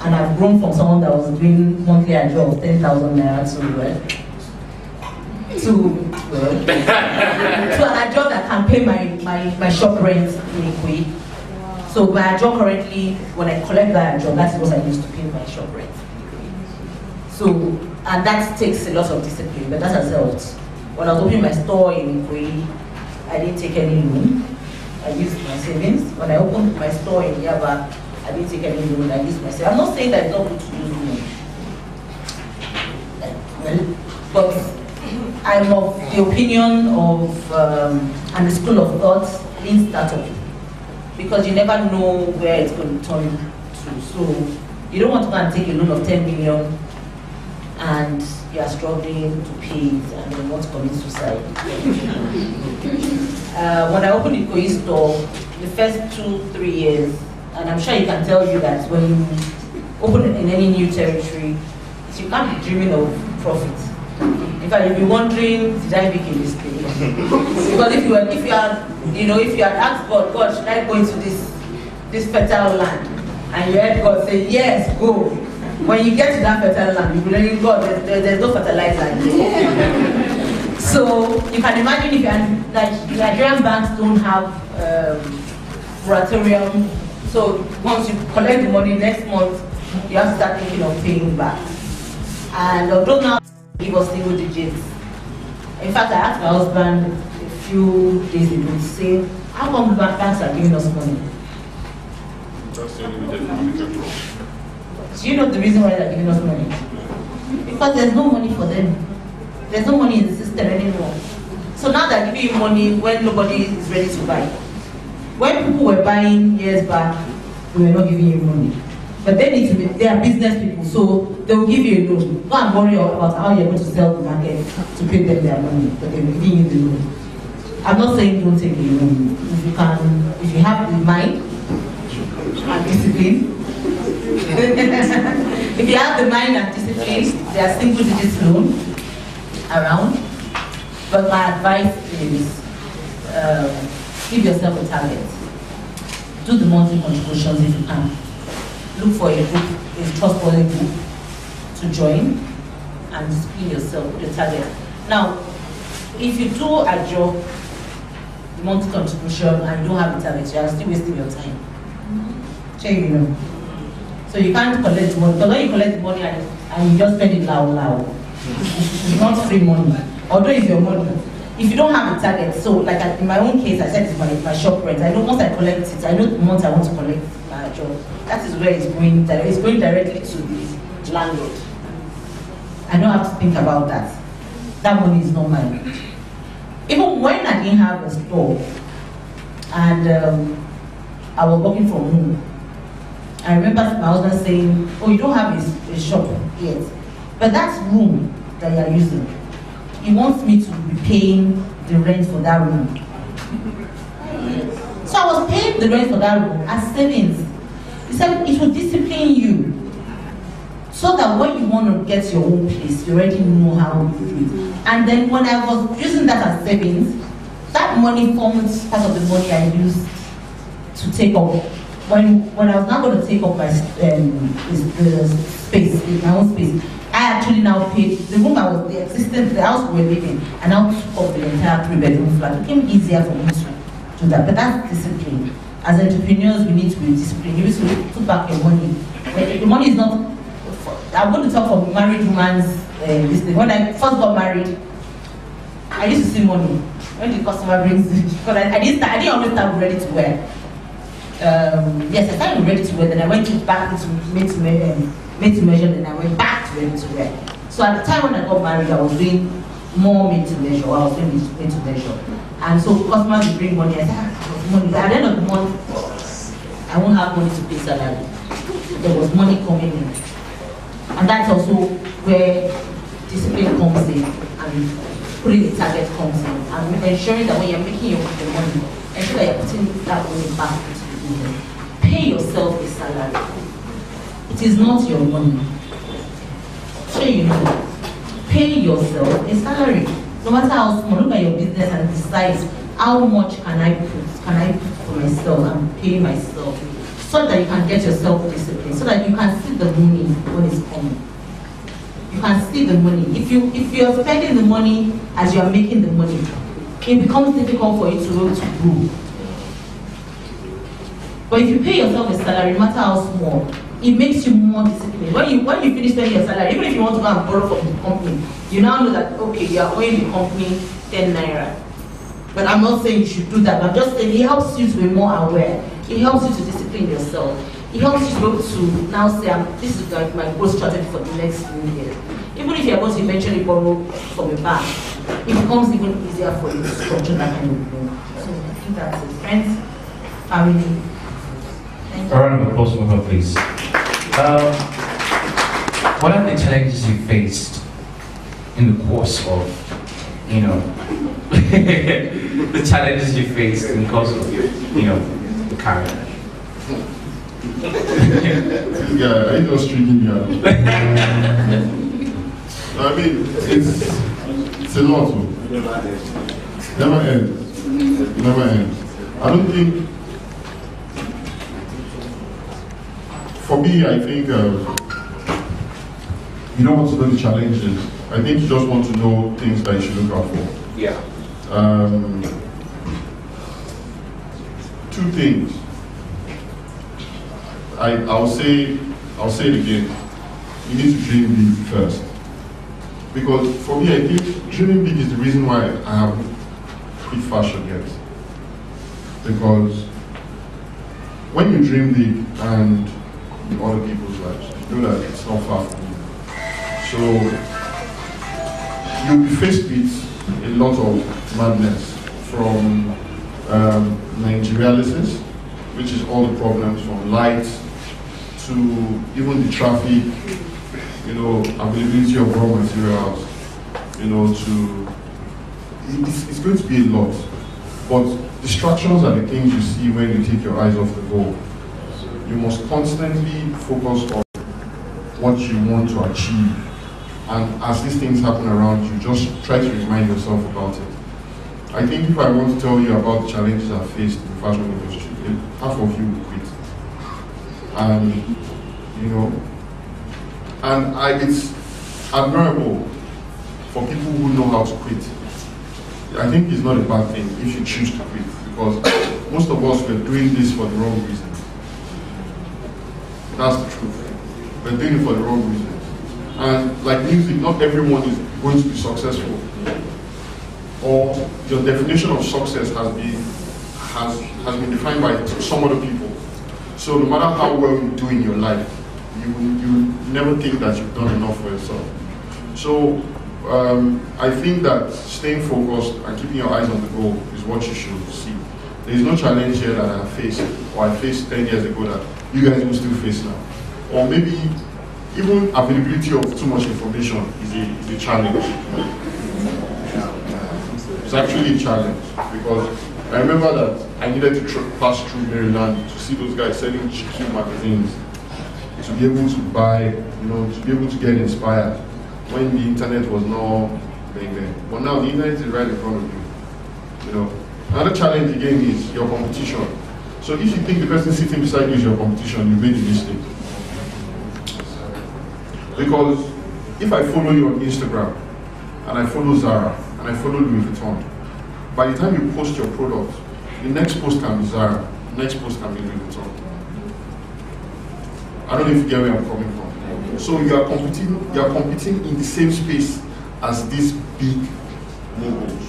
And I've grown from someone that was doing monthly a job of 10,000 naira to a job that can pay my shop rent in a week. So my job currently, when I collect that job, that's what I use to pay my shop rent. So, and that takes a lot of discipline, but that has helped. When I was opening my store in Ikoyi, I didn't take any loan. I used my savings. When I opened my store in Yaba, I didn't take any loan. I used my savings. I'm not saying that it's not good to use loan. But I'm of the opinion of, and the school of thought in startup. Because you never know where it's going to turn to. So you don't want to go and take a loan of 10 million and you are struggling to pay it and you want to commit suicide. When I opened the Ikoyi store, the first 2-3 years, and I'm sure you can tell you that when open in any new territory, you can't be dreaming of profit. In fact, you'll be wondering, did I make a mistake? Because if you had asked God, God, should I go into this fertile land? And you heard God say, yes, go. When you get to that fertile land, you believe God, there's no fertilizer here. So you can imagine if Nigerian banks don't have moratorium. So once you collect the money next month, you have to start thinking of paying back. And although now give us single digits, in fact I asked my husband a few days ago to say, how come banks are giving us money? Do you know the reason why they're giving us money? Because there's no money for them. There's no money in the system anymore. So now they're giving you money when nobody is ready to buy. When people were buying years back, we were not giving you money. But they are business people, so they will give you a loan. Go and worry about how you're going to sell the market to pay them their money, but they will give you the loan. I'm not saying don't take the loan. If you have the mind and discipline, if you have the mind and discipline, there are single digit loan around. But my advice is give yourself a target. Do the monthly contributions if you can. Look for a group, a trustworthy group to join and discipline yourself with a target. Now, if you do a job, the monthly contribution, and you don't have a target, you are still wasting your time. Sure, you know. So you can't collect money, because when you collect the money and you just spend it loud, it's not free money. Although it's your money. If you don't have a target, so like in my own case, I said it's my shop rent. I know once I collect it, I know the month I want to collect my job. That is where it's going. It's going directly to the landlord. I don't have to think about that. That money is not mine. Even when I didn't have a store and I was working from home, I remember my husband saying, "Oh, you don't have a shop yet, but that's room that you are using." He wants me to be paying the rent for that room. So I was paying the rent for that room as savings. He said it will discipline you so that when you want to get your own place, you already know how to do it. And then when I was using that as savings, that money forms part of the money I used to take up. When I was now going to take up my the space, my own space, I actually now paid the room the house we were living, and now took up the entire 3-bedroom flat. It became easier for me to do that. But that's discipline. As entrepreneurs, we need to be disciplined. You need to put back your money. The money is not. I'm going to talk from married woman's this thing. When I first got married, I used to see money when the customer brings it. Because I didn't always start ready to wear. Yes, I started ready to wear. Then I went back into made to measure, then I went back to ready to wear. So at the time when I got married, I was doing more made to measure. I was doing made to measure, and so customers would bring money. I said, money. At the end of the month, I won't have money to pay salary. There was money coming in, and that's also where discipline comes in, and putting the target comes in, and ensuring that when you're making your money, ensure that you're putting that money back into the business. Pay yourself a salary. It is not your money. So you know, pay yourself a salary. No matter how small, look at your business and decide how much can I put for myself and pay myself, so that you can get yourself disciplined, so that you can see the money when it's coming. You can see the money. If you're spending the money as you are making the money, it becomes difficult for you to be able to grow. But if you pay yourself a salary, no matter how small, it makes you more disciplined. When you finish paying your salary, even if you want to go and borrow from the company, you now know that, okay, you are owing the company 10 naira. But I'm not saying you should do that. I'm just saying it helps you to be more aware. It helps you to discipline yourself. It helps you to be able to now say, this is my growth strategy for the next few years. Even if you're going to eventually borrow from a bank, it becomes even easier for you to structure that kind of loan. So I think that's it. Friends, family. A round of applause for her, please. What are the challenges you faced in the course of, the challenges you faced in the course of your, the career? Yeah, I just tricking you. I mean, it's a lot. Never ends. Never ends. I don't think. For me, I think you don't want to know the challenges. I think you just want to know things that you should look out for. Yeah. Two things. I'll say it again. You need to dream big first. Because for me, I think dreaming big is the reason why I haven't quit fashion yet. Because when you dream big and in other people's lives, you know that it's not far from you. So you'll be faced with a lot of madness from Nigerialysis, which is all the problems from lights to even the traffic, you know, availability of raw materials, you know, it's going to be a lot. But distractions are the things you see when you take your eyes off the goal. You must constantly focus on what you want to achieve. And as these things happen around you, just try to remind yourself about it. I think if I want to tell you about the challenges I've faced in the fashion industry, half of you will quit. And, you know, and it's admirable for people who know how to quit. I think it's not a bad thing if you choose to quit, because most of us were doing this for the wrong reasons. That's the truth. We're doing it for the wrong reasons. And like music, not everyone is going to be successful. Or your definition of success has been defined by some other people. So no matter how well you do in your life, you never think that you've done enough for yourself. So I think that staying focused and keeping your eyes on the goal is what you should see. There is no challenge here that I faced, or I faced 10 years ago, that you guys will still face now. Or maybe even availability of too much information is a challenge. It's actually a challenge, because I remember that I needed to pass through Maryland to see those guys selling GQ magazines, to be able to buy, you know, to be able to get inspired when the internet was not being there. But now the internet is right in front of you. You know, another challenge again is your competition. So if you think the person sitting beside you is your competition, you made a mistake. Because if I follow you on Instagram, and I follow Zara, and I follow Louis Vuitton, by the time you post your product, the next post can be Zara, the next post can be Louis Vuitton. I don't know if you get where I'm coming from. So you are competing in the same space as these big moguls.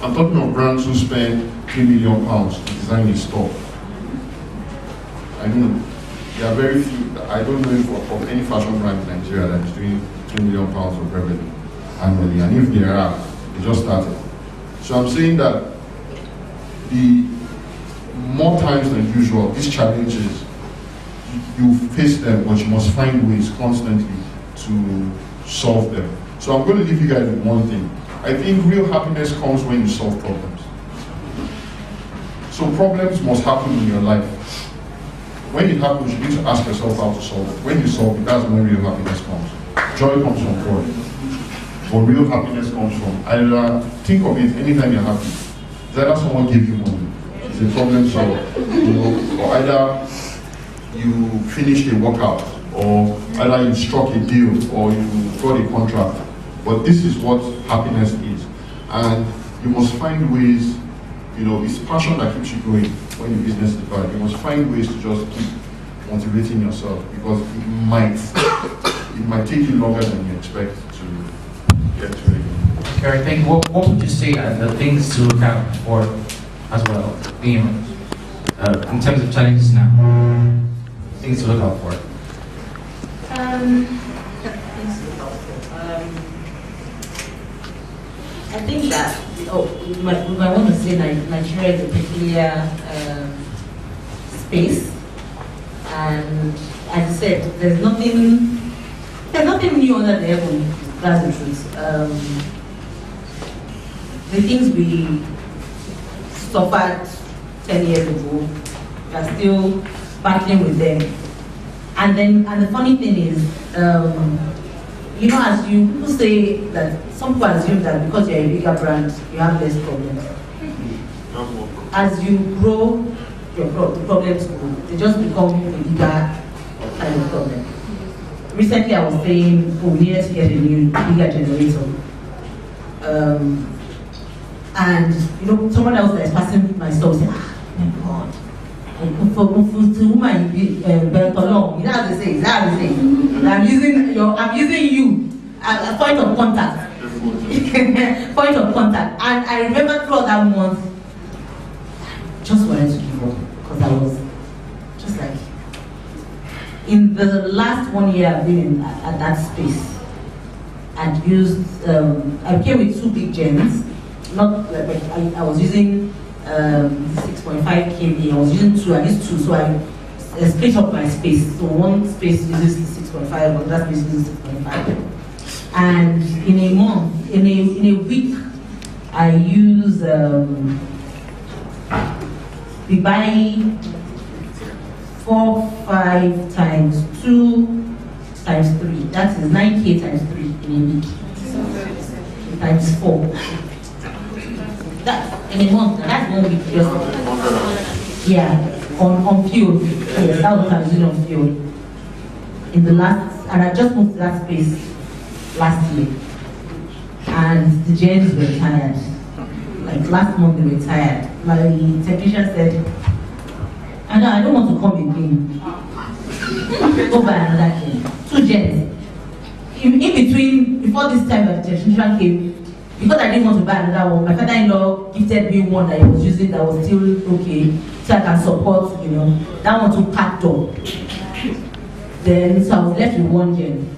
I'm talking of brands who spend £3 million to design a store. I mean, there are very few. I don't know of any fashion brand in Nigeria that is doing £2 million of revenue annually, and if there are, they just started. So I'm saying that the more times than usual, these challenges, you face them, but you must find ways constantly to solve them. So I'm going to leave you guys with one thing. I think real happiness comes when you solve problems. So problems must happen in your life. When it happens, you need to ask yourself how to solve it. When you solve it, that's when real happiness comes. Joy comes from joy. But real happiness comes from either, think of it anytime you're happy. It's either someone gave you money, it's a problem solved, you know, or either you finished a workout, or either you struck a deal, or you got a contract. But this is what happiness is. And you must find ways, you know, it's passion that keeps you going when your business is bad. You must find ways to just keep motivating yourself, because it might take you longer than you expect to get to it. Gary, thank you. What would you say are the things to look out for as well, in terms of challenges now? Things to look out for. I think that we might want to say Nigeria is a peculiar space, and as I said, there's nothing new under the heaven. That's the truth. The things we suffered 10 years ago are still battling with them. And the funny thing is, you know, as you people say that some people assume that because you're a bigger brand, you have less problems. As you grow, the problems grow. They just become a bigger kind of problem. Recently, I was saying, oh, we needed to get a new, bigger generator. And you know, someone else that is passing my store said, ah, my God. For woman, you know how to say, is that how to say? I'm using you as a point of contact. Point of contact. And I remember throughout that month, I just wanted to give up because I was just like, in the last 1 year I've been at that space, I'd used, I came with 2 big gens, not like I was using 6.5 kV, I was using 2, at least 2, so I split up my space. So one space uses 6.5, another space uses 6.5. And in a month, in a week, I use, we buy 4, 5 times 2 times 3. That is 9K times 3 in a week. Times 4. That in a month, that's 1 week just. Yeah, on fuel. Yes, that was what I was doing on fuel. In the last, and I just moved to that space last year. And the gens were tired. Like last month they were tired. My technician said, I don't want to come again. Go buy another gen. 2 gens. In between, before this time the technician came, because I didn't want to buy another one, my father-in-law gifted me one that I was using that was still okay, so I can support, you know. That one too packed up. Then, so I was left with 1 gen.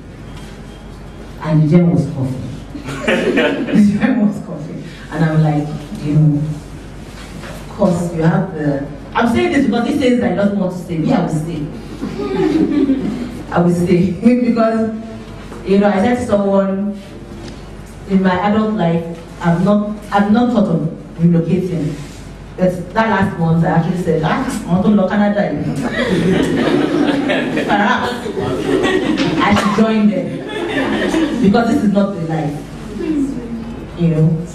And the gen was coughing. The gen was coughing. And I'm like, you know, of course you have the... I'm saying this because he says I don't want to stay. Me, I will stay. I will stay. Because, you know, I said to someone, in my adult life, I've not thought of relocating. But that last month, I actually said, I want to look Canada. Perhaps I should join them. Because this is not the life. You know.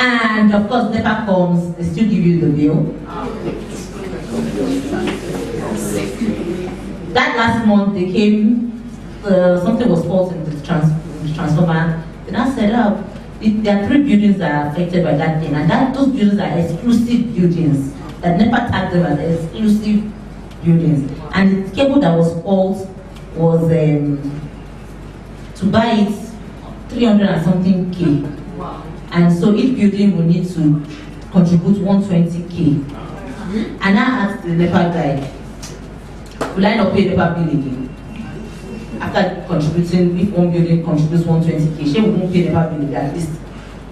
And of course, NEPA comes, they still give you the bill. That last month, they came, something was fault in the transformer. And I said, oh, there are 3 buildings that are affected by that thing, and those buildings are exclusive buildings. That never tagged them as exclusive buildings. And the cable that was fault was to buy it 300 and something K. Wow. And so each building will need to contribute 120K. And I asked the NEPA guy, will I not pay NEPA bill again? After contributing, if one building contributes 120K, she won't pay NEPA bill at least.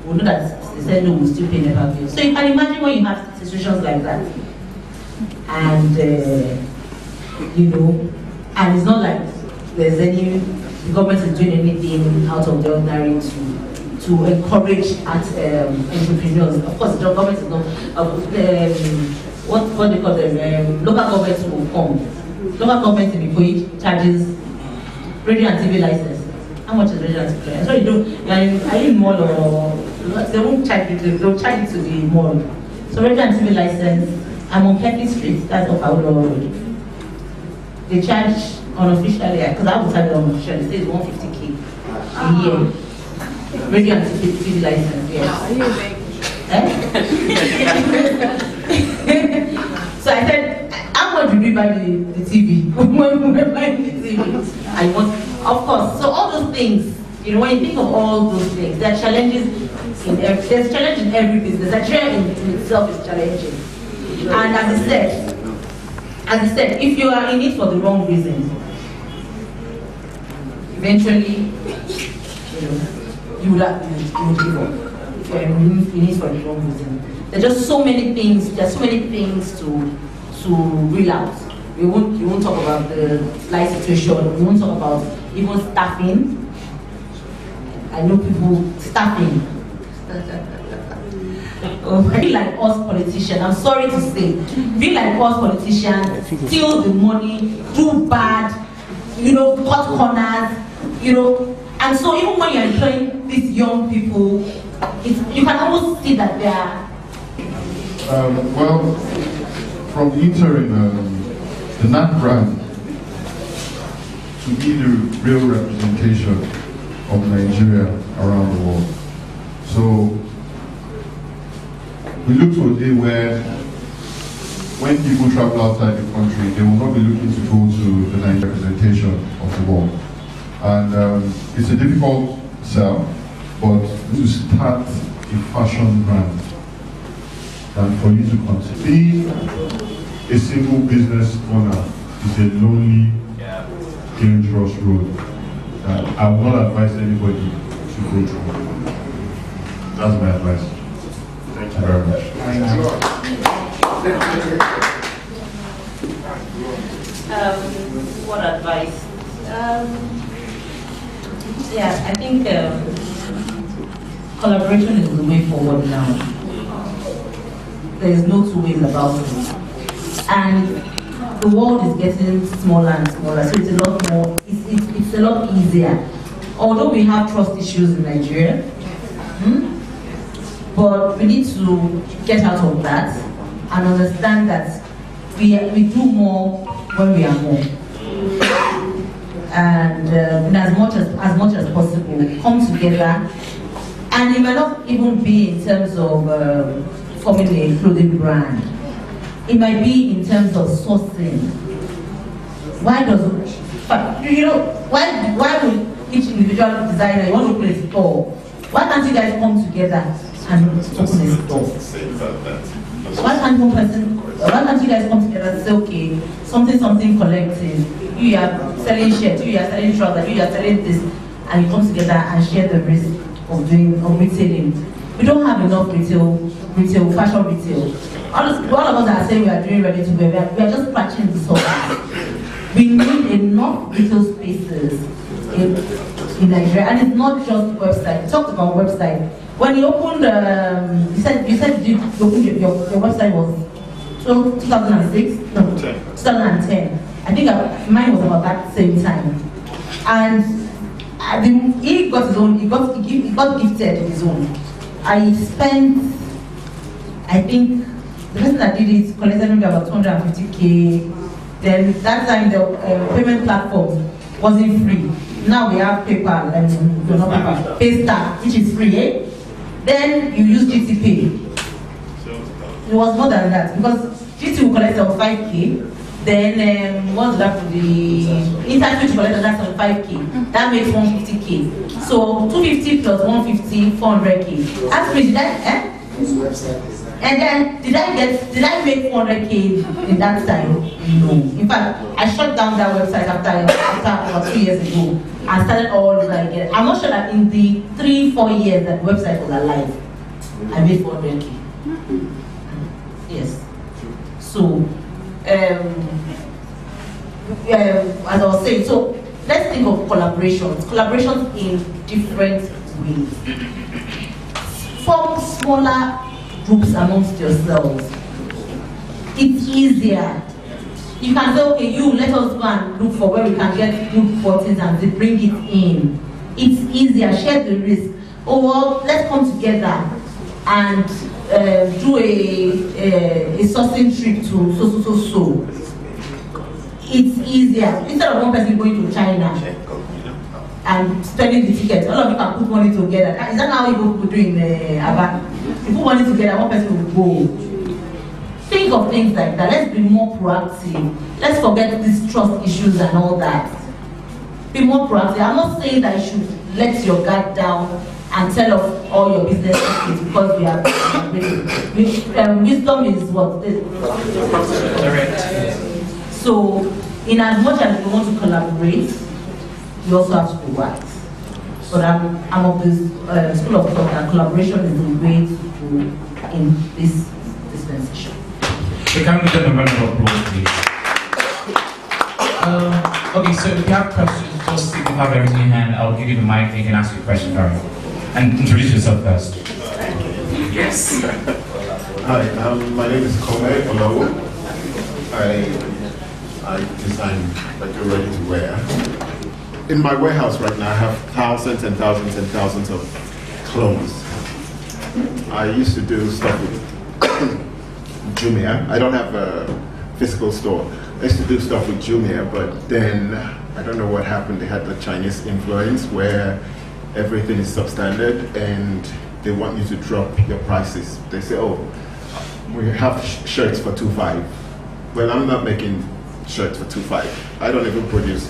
We'll know that they said no, we'll still pay NEPA bill. So you can imagine when you have situations like that. And, you know, and it's not like there's any, the government is doing anything out of the ordinary to encourage entrepreneurs. Of course, the government is not, what they call them, local governments will come. Local government in Ikoyi charges radio and TV license. How much is radio and TV license? So you don't, are you in mall or, they won't charge it, they'll charge it to the mall. So radio and TV license, I'm on Ketley Street, that's off Aodo Road. They charge unofficially, because I haven't started unofficially, it says 150K a year. Radio and TV license, yes. So I said, how much did we buy the TV? When we were buying the TV, I want, of course. So all those things, you know, when you think of all those things, there are challenges there's challenge in every business. Nigeria in itself is challenging. And as I said, if you are in it for the wrong reasons, eventually, you will give up. If you're in it for the wrong reason. There's just so many things. There's so many things to reel out. You won't talk about the life situation. We won't talk about even staffing. I know people staffing. be like us politicians. I'm sorry to say, be like us politicians, steal the money, do bad, cut corners, and so even when you're employing these young people, you can almost see that they are. Well, from the interim, the NAT brand to be the real representation of Nigeria around the world. So we look to a day where when people travel outside the country, they will not be looking to go to the Nigerian representation of the world. And it's a difficult sell, but to start a fashion brand and for you to continue. Being a single business owner is a lonely, dangerous road that I will not advise anybody to go through. That's my advice. Thank you very much. What advice? Yeah, I think collaboration is the way forward now. There is no two ways about it. And the world is getting smaller and smaller, so it's a lot more, it's a lot easier. Although we have trust issues in Nigeria, but we need to get out of that and understand that we do more when we are more. And as much as possible, come together. And it might not even be in terms of forming a clothing brand. It might be in terms of sourcing. Why would each individual designer want to open a store? Why can't you guys come together and open a store? Why can't you guys come together and say, okay, something collective. You are selling shirts, you are selling trousers, you are selling this, and you come together and share the risk of retailing. We don't have enough retail, fashion retail. All of us are saying we are doing ready to wear. We are just scratching the surface. We need enough retail spaces in Nigeria, and it's not just website. We talked about website. When you opened, you said your website was 2006, no, 2010. I think mine was about that same time, and he got his own. He got gifted his own. I spent, I think, the person that did it collected maybe about 250K. Then that time the payment platform wasn't free. Now we have PayPal and PayStar, which is free. Eh? Then you use GTPay. It was more than that because GT will collect on 5K. Then what's that for the internet collector? That's on 5K. That makes 150K. So 250 plus 150, 400K. Ask me, did I? Whose website is that? And then did I make 400K in that time? No. In fact, I shut down that website after about 2 years ago and started all over again. I'm not sure that in the 3-4 years that the website was alive, I made 400K. Yes. So. As I was saying, so let's think of collaborations in different ways. Form smaller groups amongst yourselves. It's easier. You can say, okay, let us go and look for where we can get good bottles and they bring it in. It's easier, share the risk. Oh well, let's come together and do a sourcing trip to so. It's easier. Instead of one person going to China and spending the ticket, all of you can put money together. Is that how you go do in Aba? You put money together, one person will go. Think of things like that. Let's be more proactive. Let's forget these trust issues and all that. Be more proactive. I'm not saying that you should let your guard down and tell us all your business secrets because we are wisdom is what? So, in as much as we want to collaborate, we also have to be wise. But I'm of this school of thought that collaboration is the way to go in this dispensation. So can we get a round of applause, please? Okay, so if you have questions, just if you have everything in hand, I'll give you the mic and you can ask your question, Karen. And introduce yourself first. Yes. Hi, my name is Kome Olawo. I design like you're ready to wear. In my warehouse right now, I have thousands and thousands and thousands of clothes. I used to do stuff with Jumia. I don't have a physical store. I used to do stuff with Jumia, but then I don't know what happened. They had the Chinese influence where everything is substandard and they want you to drop your prices. They say, oh, we have shirts for 2.5. Well, I'm not making shirts for 2.5. I don't even produce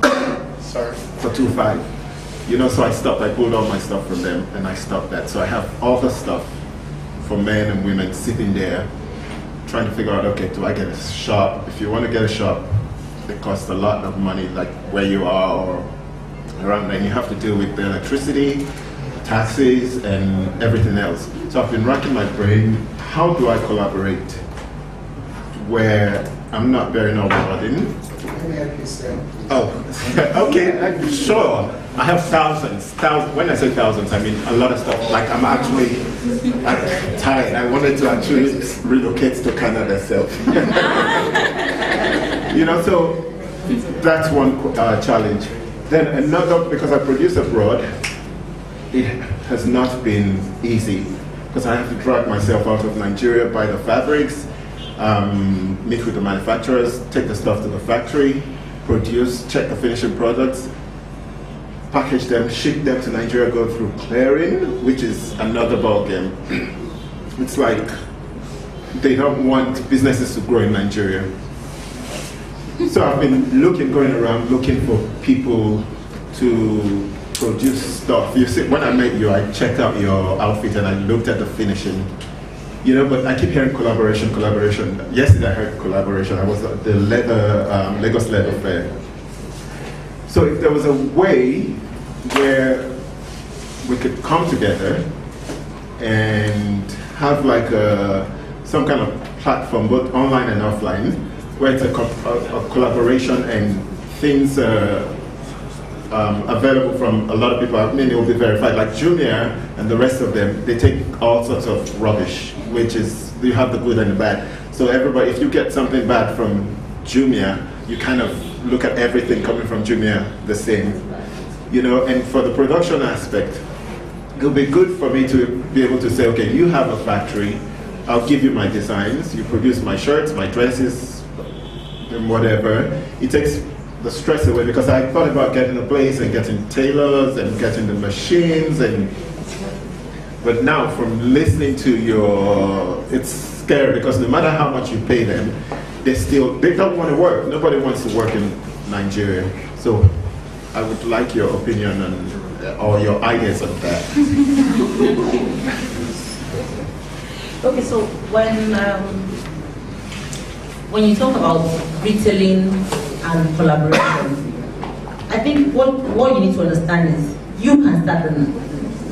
for 2.5. You know, so I stopped. I pulled all my stuff from them and I stopped that. So I have all the stuff for men and women sitting there trying to figure out, okay, do I get a shop? If you want to get a shop, it costs a lot of money, like where you are or around there. And you have to deal with the electricity, taxes, and everything else. So I've been racking my brain, how do I collaborate where I'm not very noble-burden? Oh, okay, sure. I have thousands. When I say thousands, I mean a lot of stuff. Like I'm actually tired. I wanted to actually relocate to Canada itself. You know, so that's one challenge. Then another, because I produce abroad, it has not been easy because I have to drag myself out of Nigeria, buy the fabrics, meet with the manufacturers, take the stuff to the factory, produce, check the finishing products, package them, ship them to Nigeria, go through clearing, which is another ballgame. It's like they don't want businesses to grow in Nigeria. So I've been going around looking for people to produce stuff. You see, when I met you, I checked out your outfit and I looked at the finishing. You know, but I keep hearing collaboration, collaboration. Yesterday I heard collaboration. I was at the Lagos Leather Fair. So if there was a way where we could come together and have like some kind of platform, both online and offline, where it's a collaboration and things available from a lot of people. I mean, it will be verified. Like Jumia and the rest of them, they take all sorts of rubbish, which is, you have the good and the bad. So everybody, if you get something bad from Jumia, you kind of look at everything coming from Jumia the same. You know, and for the production aspect, it'll be good for me to be able to say, okay, you have a factory, I'll give you my designs, you produce my shirts, my dresses, and whatever. It takes the stress away because I thought about getting a place and getting tailors and getting the machines but now from listening to it's scary because no matter how much you pay them, they don't want to work. Nobody wants to work in Nigeria. So I would like your opinion on, or your ideas on that. Okay, so when you talk about retailing and collaboration, I think what you need to understand is you can start the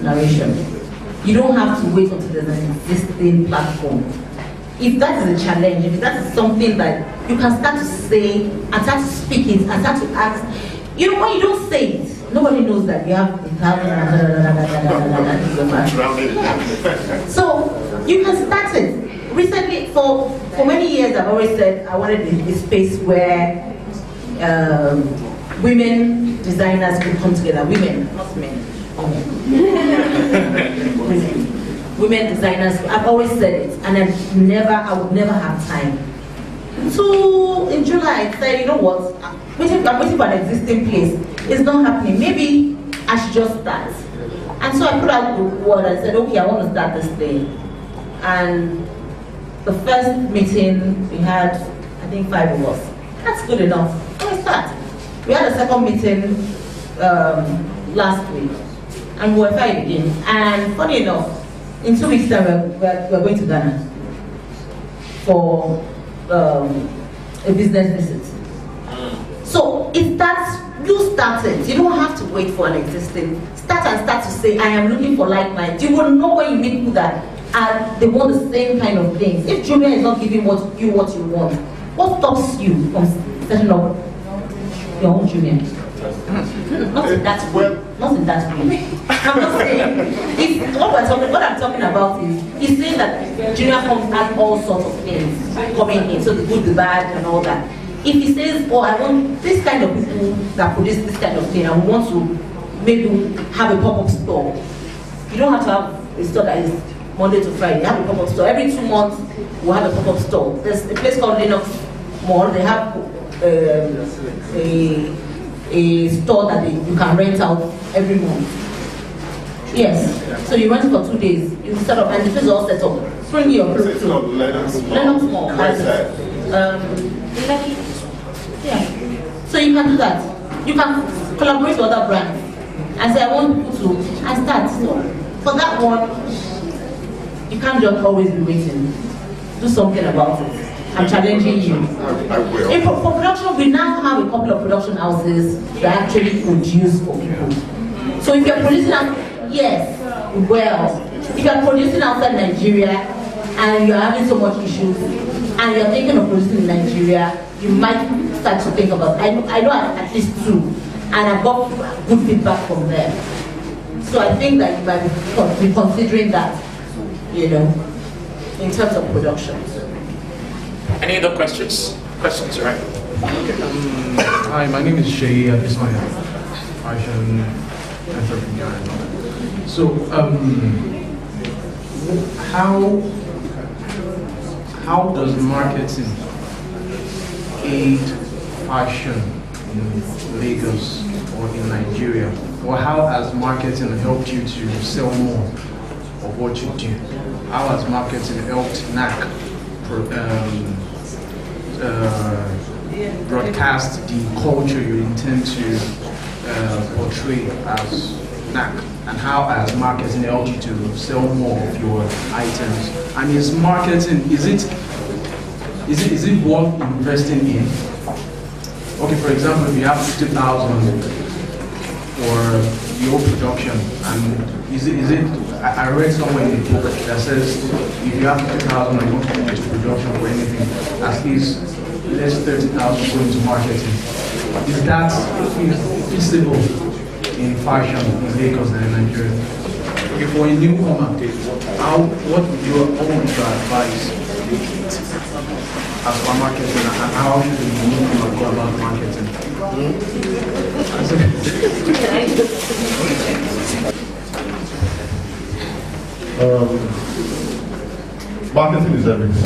narration. You don't have to wait until there's an existing platform. If that is a challenge, if that is something that you can start to say and start to speak it and start to ask, you know, when you don't say it, nobody knows that you have so you can start it. Recently, for many years, I've always said I wanted a space where women designers could come together. Women, not men. Women designers. I've always said it, and I would never have time. So in July, I said, you know what? I'm waiting for an existing place. It's not happening. Maybe I should just start. And so I put out the word and said, okay, I want to start this thing. And the first meeting we had, I think 5 of us. That's good enough. So we start. We had a second meeting last week, and we were 5 again. And funny enough, in 2 weeks' time, we're going to Ghana for a business visit. So it starts. You start it. You don't have to wait for an existing. Start to say, I am looking for like-minded. You will know when you meet people that they want the same kind of things. If Jumia is not giving what you want, what stops you from setting up your own Jumia? Not in that way. Not in that way. I'm not saying if what I'm talking about is, he's saying that junior firms have all sorts of things coming in, so the good, the bad, and all that. If he says, oh, I want this kind of people that produce this kind of thing, and we want to maybe have a pop-up store, you don't have to have a store that is Monday to Friday. You have a pop-up store. Every 2 months, we'll have a pop-up store. There's a place called Linux Mall. They have a store that you can rent out every month. Yes. So you rent it for 2 days. You set up, and the place is all set up. Bring your clothes to Linux Mall. Yeah. So you can do that. You can collaborate with other brands and say, I want people to, and start. So for that one, you can't just always be waiting. Do something about it. I'm challenging you. I will. For production, we now have a couple of production houses that actually produce for people. So if you're producing out, yes, well, if you're producing outside Nigeria and you're having so much issues and you're thinking of producing in Nigeria, you might start to think about, I know at least 2, and I've got good feedback from them. So I think that you might be considering that, you know, in terms of production. Any other questions? Questions, right? Hi, my name is Shay Ismail, fashion entrepreneur. So, how does marketing aid fashion in Lagos or in Nigeria? Or how has marketing helped you to sell more of what you do? How has marketing helped NAC broadcast the culture you intend to portray as NAC? And how has marketing helped you to sell more of your items? And is marketing, is it worth investing in? Okay, for example, if you have 50,000 for your production, and is it I read somewhere in the book that says if you have 50,000 and you want to invest in production for anything, at least let's 30,000 go into marketing. Is that feasible in fashion in Lagos and in Nigeria? Okay, for a newcomer, what would you advise as for marketing, and how should a newcomer go about marketing? Marketing is everything.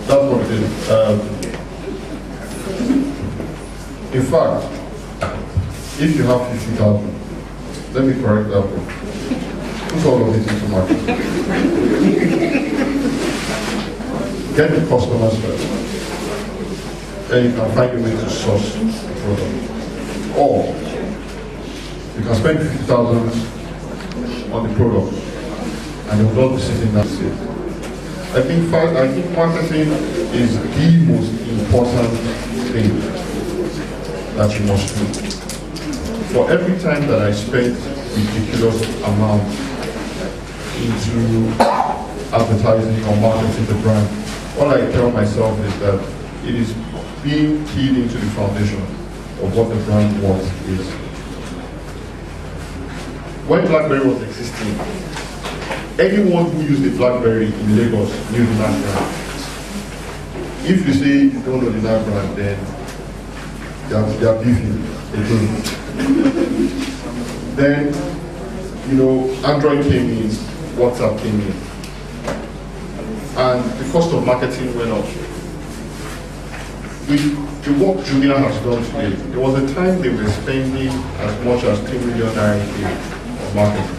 That's what it is. In fact, if you have 50,000, let me correct that one. Put all of it into marketing. Get the customers first. Then you can find a way to source the product. Or you can spend 50,000 on the product and you will not be sitting there. I think marketing is the most important thing that you must do. For every time that I spend ridiculous amount into advertising or marketing the brand, all I tell myself is that it is being keyed into the foundation of what the brand wants is. When BlackBerry was existing, anyone who used the BlackBerry in Lagos knew the NAC brand. If you say you don't know the NAC brand, then they are beefing again. Then, you know, Android came in, WhatsApp came in, and the cost of marketing went up. With the work Jumia has done today, there was a time they were spending as much as 3 million naira a day on marketing.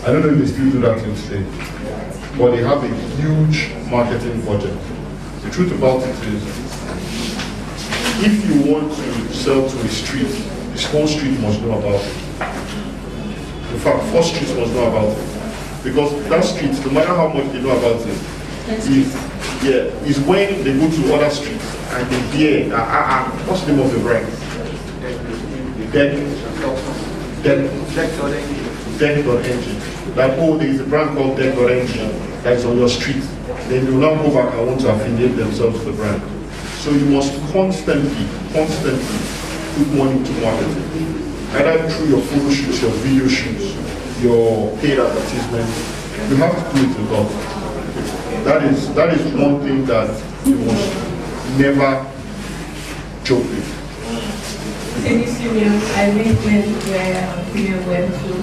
I don't know if they still do that till today, but they have a huge marketing budget. The truth about it is, if you want to sell to a street, the whole street must know about it. In fact, 4 streets must know about it. Because that street, no matter how much they know about it, is when they go to other streets and they hear, what's the name of the brand? Deck.ng. Like, oh, there is a brand called Deck.ng that is on your street. Then they will now go back and want to affiliate themselves with the brand. So you must constantly put money into marketing. either through your photo shoots, your video shoots, your paid advertisements. You have to do it a lot. That is one thing that you must never joke with. I make female web too.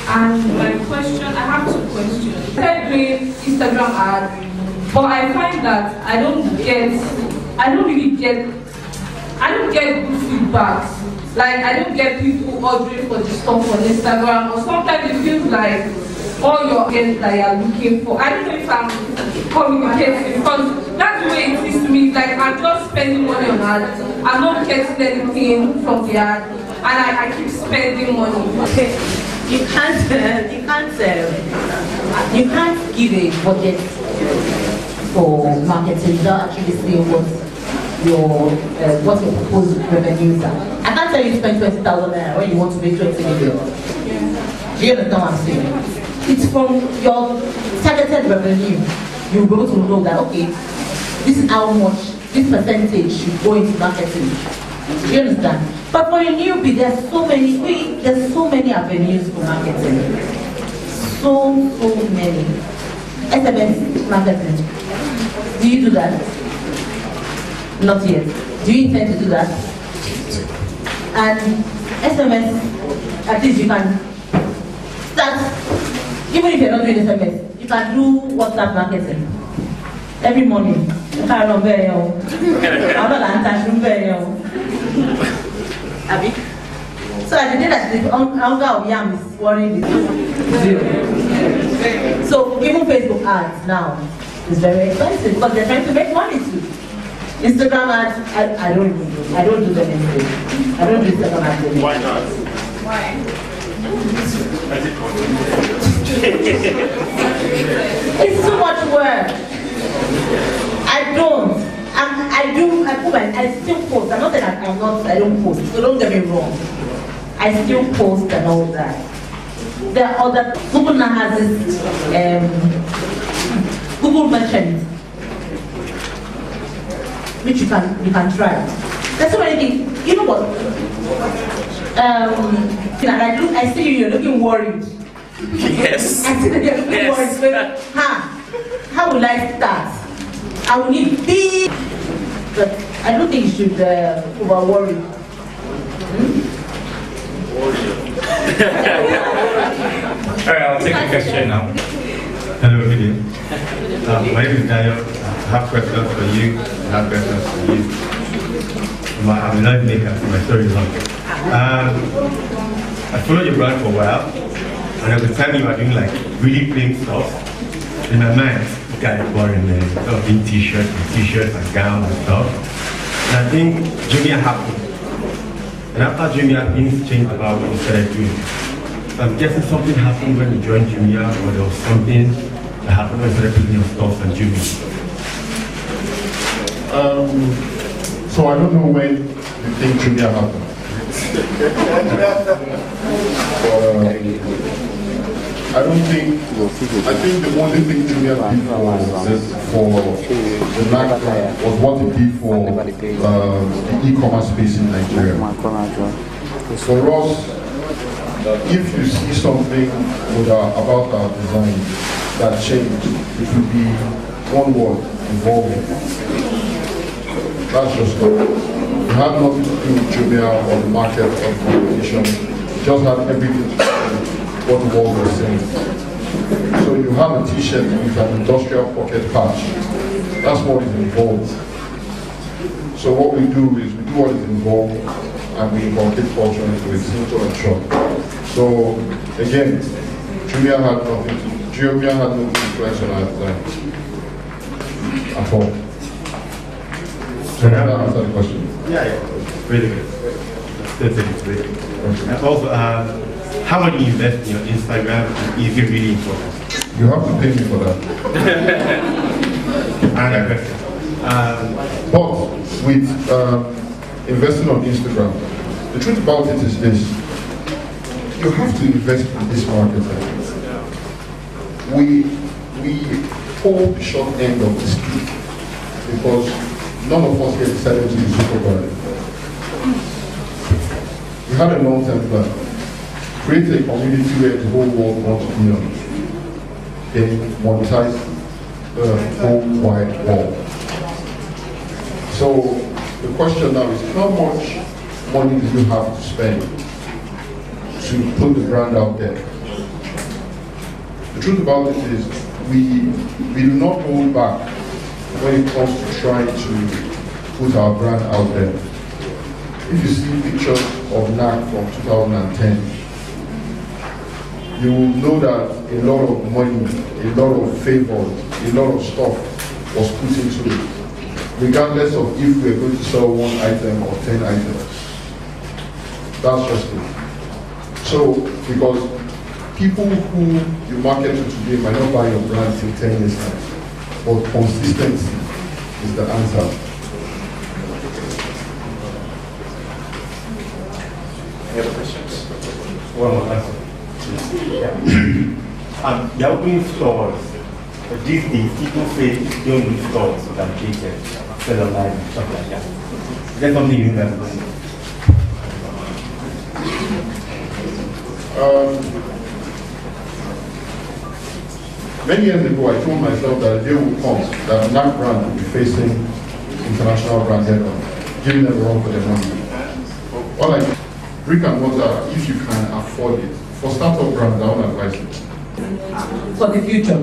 And my question, I have two questions. I started doing Instagram ads, but I find that I don't really get good feedback. Like, I don't get people ordering for the stuff on Instagram, or sometimes it feels like all your ends that you're looking for. I don't know if I'm communicating, because that's the way it is to me. Like, I'm just spending money on ads. I'm not getting anything from the ad, and I keep spending money. Okay. You can't give a budget for marketing without actually saying what your proposed revenues are. I can't tell you to spend 20,000 naira when you want to make 20 million. Do you understand what I'm saying? It's from your targeted revenue. You'll be able to know that, okay, this is how much, this percentage should go into marketing. Do you understand? But for a newbie, there's so many avenues for marketing. So many. SMS marketing. Do you do that? Not yet. Do you intend to do that? And SMS, at least you can start, even if you're not doing SMS, you can do WhatsApp marketing. Every morning. Abi? So at the day that the hunger of yam is worrying is zero. So even Facebook ads now is very expensive because they're trying to make money too. Instagram ads, I don't do them anymore. I don't do Instagram ads anymore. Why not? Why? It's too much work. I still post. I'm not saying I don't post, so don't get me wrong. I still post and all that. There are other, Google now has this, Google Merchant, which you can try. There's so many things. You know what? I see you're looking worried. Yes. I see that you're looking worried. So, how will I start? I will need big, but I don't think you should over worry. Alright, I'll take the question now. Hello, Gideon. My name is Daniel. I have questions for you. I have questions for you. I'm a live maker, so my story is long. I followed your brand for a while, and at the time you were doing like really plain stuff. In my mind, it's kind of boring, man. Sort of in t-shirts and gowns and stuff. And I think Jumia happened. And after Jumia, things changed about what you started doing. So I'm guessing something happened when you joined Jumia, or there was something that happened when you started putting your stuff on Jumia. So I don't know when you think Jumia happened. I think the only thing Jumia did for the NAC was what it did for the e-commerce space in Nigeria. For us, if you see something about our design that changed, it would be one word, evolving. That's just it. It had nothing to do with Jumia or the market or the competition. It just had everything to do with what the world was saying. So you have a t-shirt with an industrial pocket patch. That's what is involved. So what we do is we do what is involved and we inculcate culture into it, simple and short. So again, Jumia had no influence on our design at all. So that answer the question. Yeah, really good. That's it. And also, how much do you invest in your Instagram? Is it really important? You have to pay me for that. Another question. But with investing on Instagram, the truth about it is this: you have to invest in this market. We hold the short end of the stick because none of us here decided to use Superbird. We had a long-term plan. Create a community where the whole world wants to be on. Then monetize the whole wide world. So the question now is, how much money do you have to spend to put the brand out there? The truth about it is, we do not hold back when it comes to trying to put our brand out there. If you see pictures of NAC from 2010, you will know that a lot of money, a lot of favors, a lot of stuff was put into it, regardless of if we're going to sell 1 item or 10 items. That's just it. So, because people who you market to today might not buy your brand till 10 years time, but consistency is the answer. Any other questions? One more question. You're opening stores, but these days people say don't do stores so that they can sell online and stuff like that. Is that something you have done? Many years ago, I told myself that a day will come that NAC brand will be facing international brand head-on, giving them a run for their money. All I brick and mortar, if you can afford it. For startup brands, I won't advise it. For the future,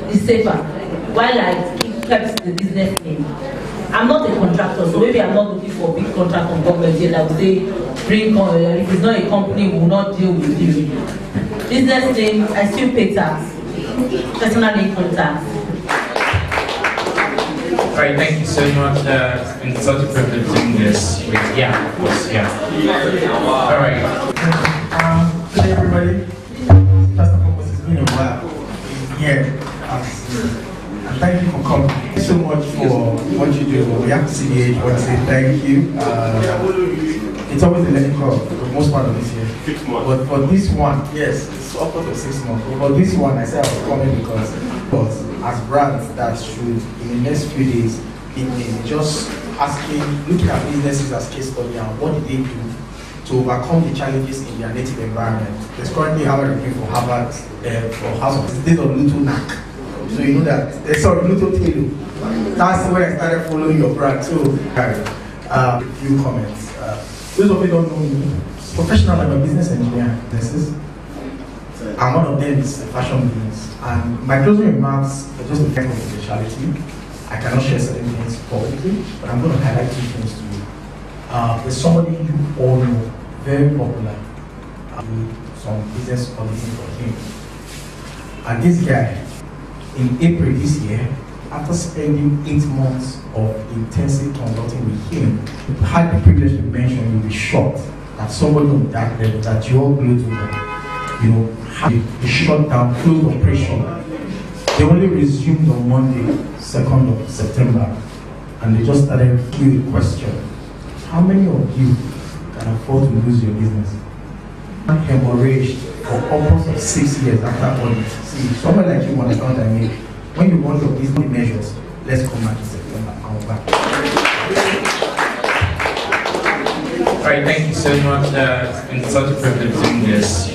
it's safer. While I kept the business name, I'm not a contractor, so maybe I'm not looking for a big contract from government here that will say, bring, if it's not a company, we will not deal with you. Business name, I still pay tax, personal income tax. All right, thank you so much. It's been such a privilege doing this. Of course, All right. Good day, everybody. First and foremost, it's been a while here. And thank you for coming. Thank you so much for what you do. We have to see the age, I want to say thank you. It's always a learning curve for the most part of this year. 6 months. But for this one, yes, it's upwards of 6 months. But for this one, I said I was coming because as brands that should, in the next few days, in just asking, looking at businesses as case study and what did they do to overcome the challenges in their native environment. There's currently Harvard review for Harvard, for House of State of Luto NAC. So you know that, sorry, Luto Telu. That's where I started following your brand. So, a few comments. Those of you don't know me, professional, I'm a business engineer. And one of them is a fashion business. And my closing remarks are just a kind of confidentiality. I cannot share certain things publicly, but I'm going to highlight 2 things to you. There's somebody you all know, very popular, some business auditing for him. And this guy, in April this year, after spending 8 months of intensive consulting with him, I had the privilege to mention, you'll be shocked that somebody on that level, that you all glued to, had a shut down, closed operation. They only resumed on Monday, 2nd of September, and they just started asking a question. How many of you can afford to lose your business? Hemorrhaged for upwards of 6 years after audit. See, someone like you understand what I mean. When you want your business measures, let's come back to September and we're back. All right, thank you so much. It's been such a privilege doing this. Of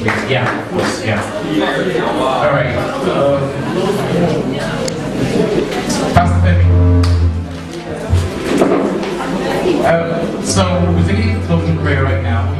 course, All right. Pastor Femi. So we're taking closing prayer right now.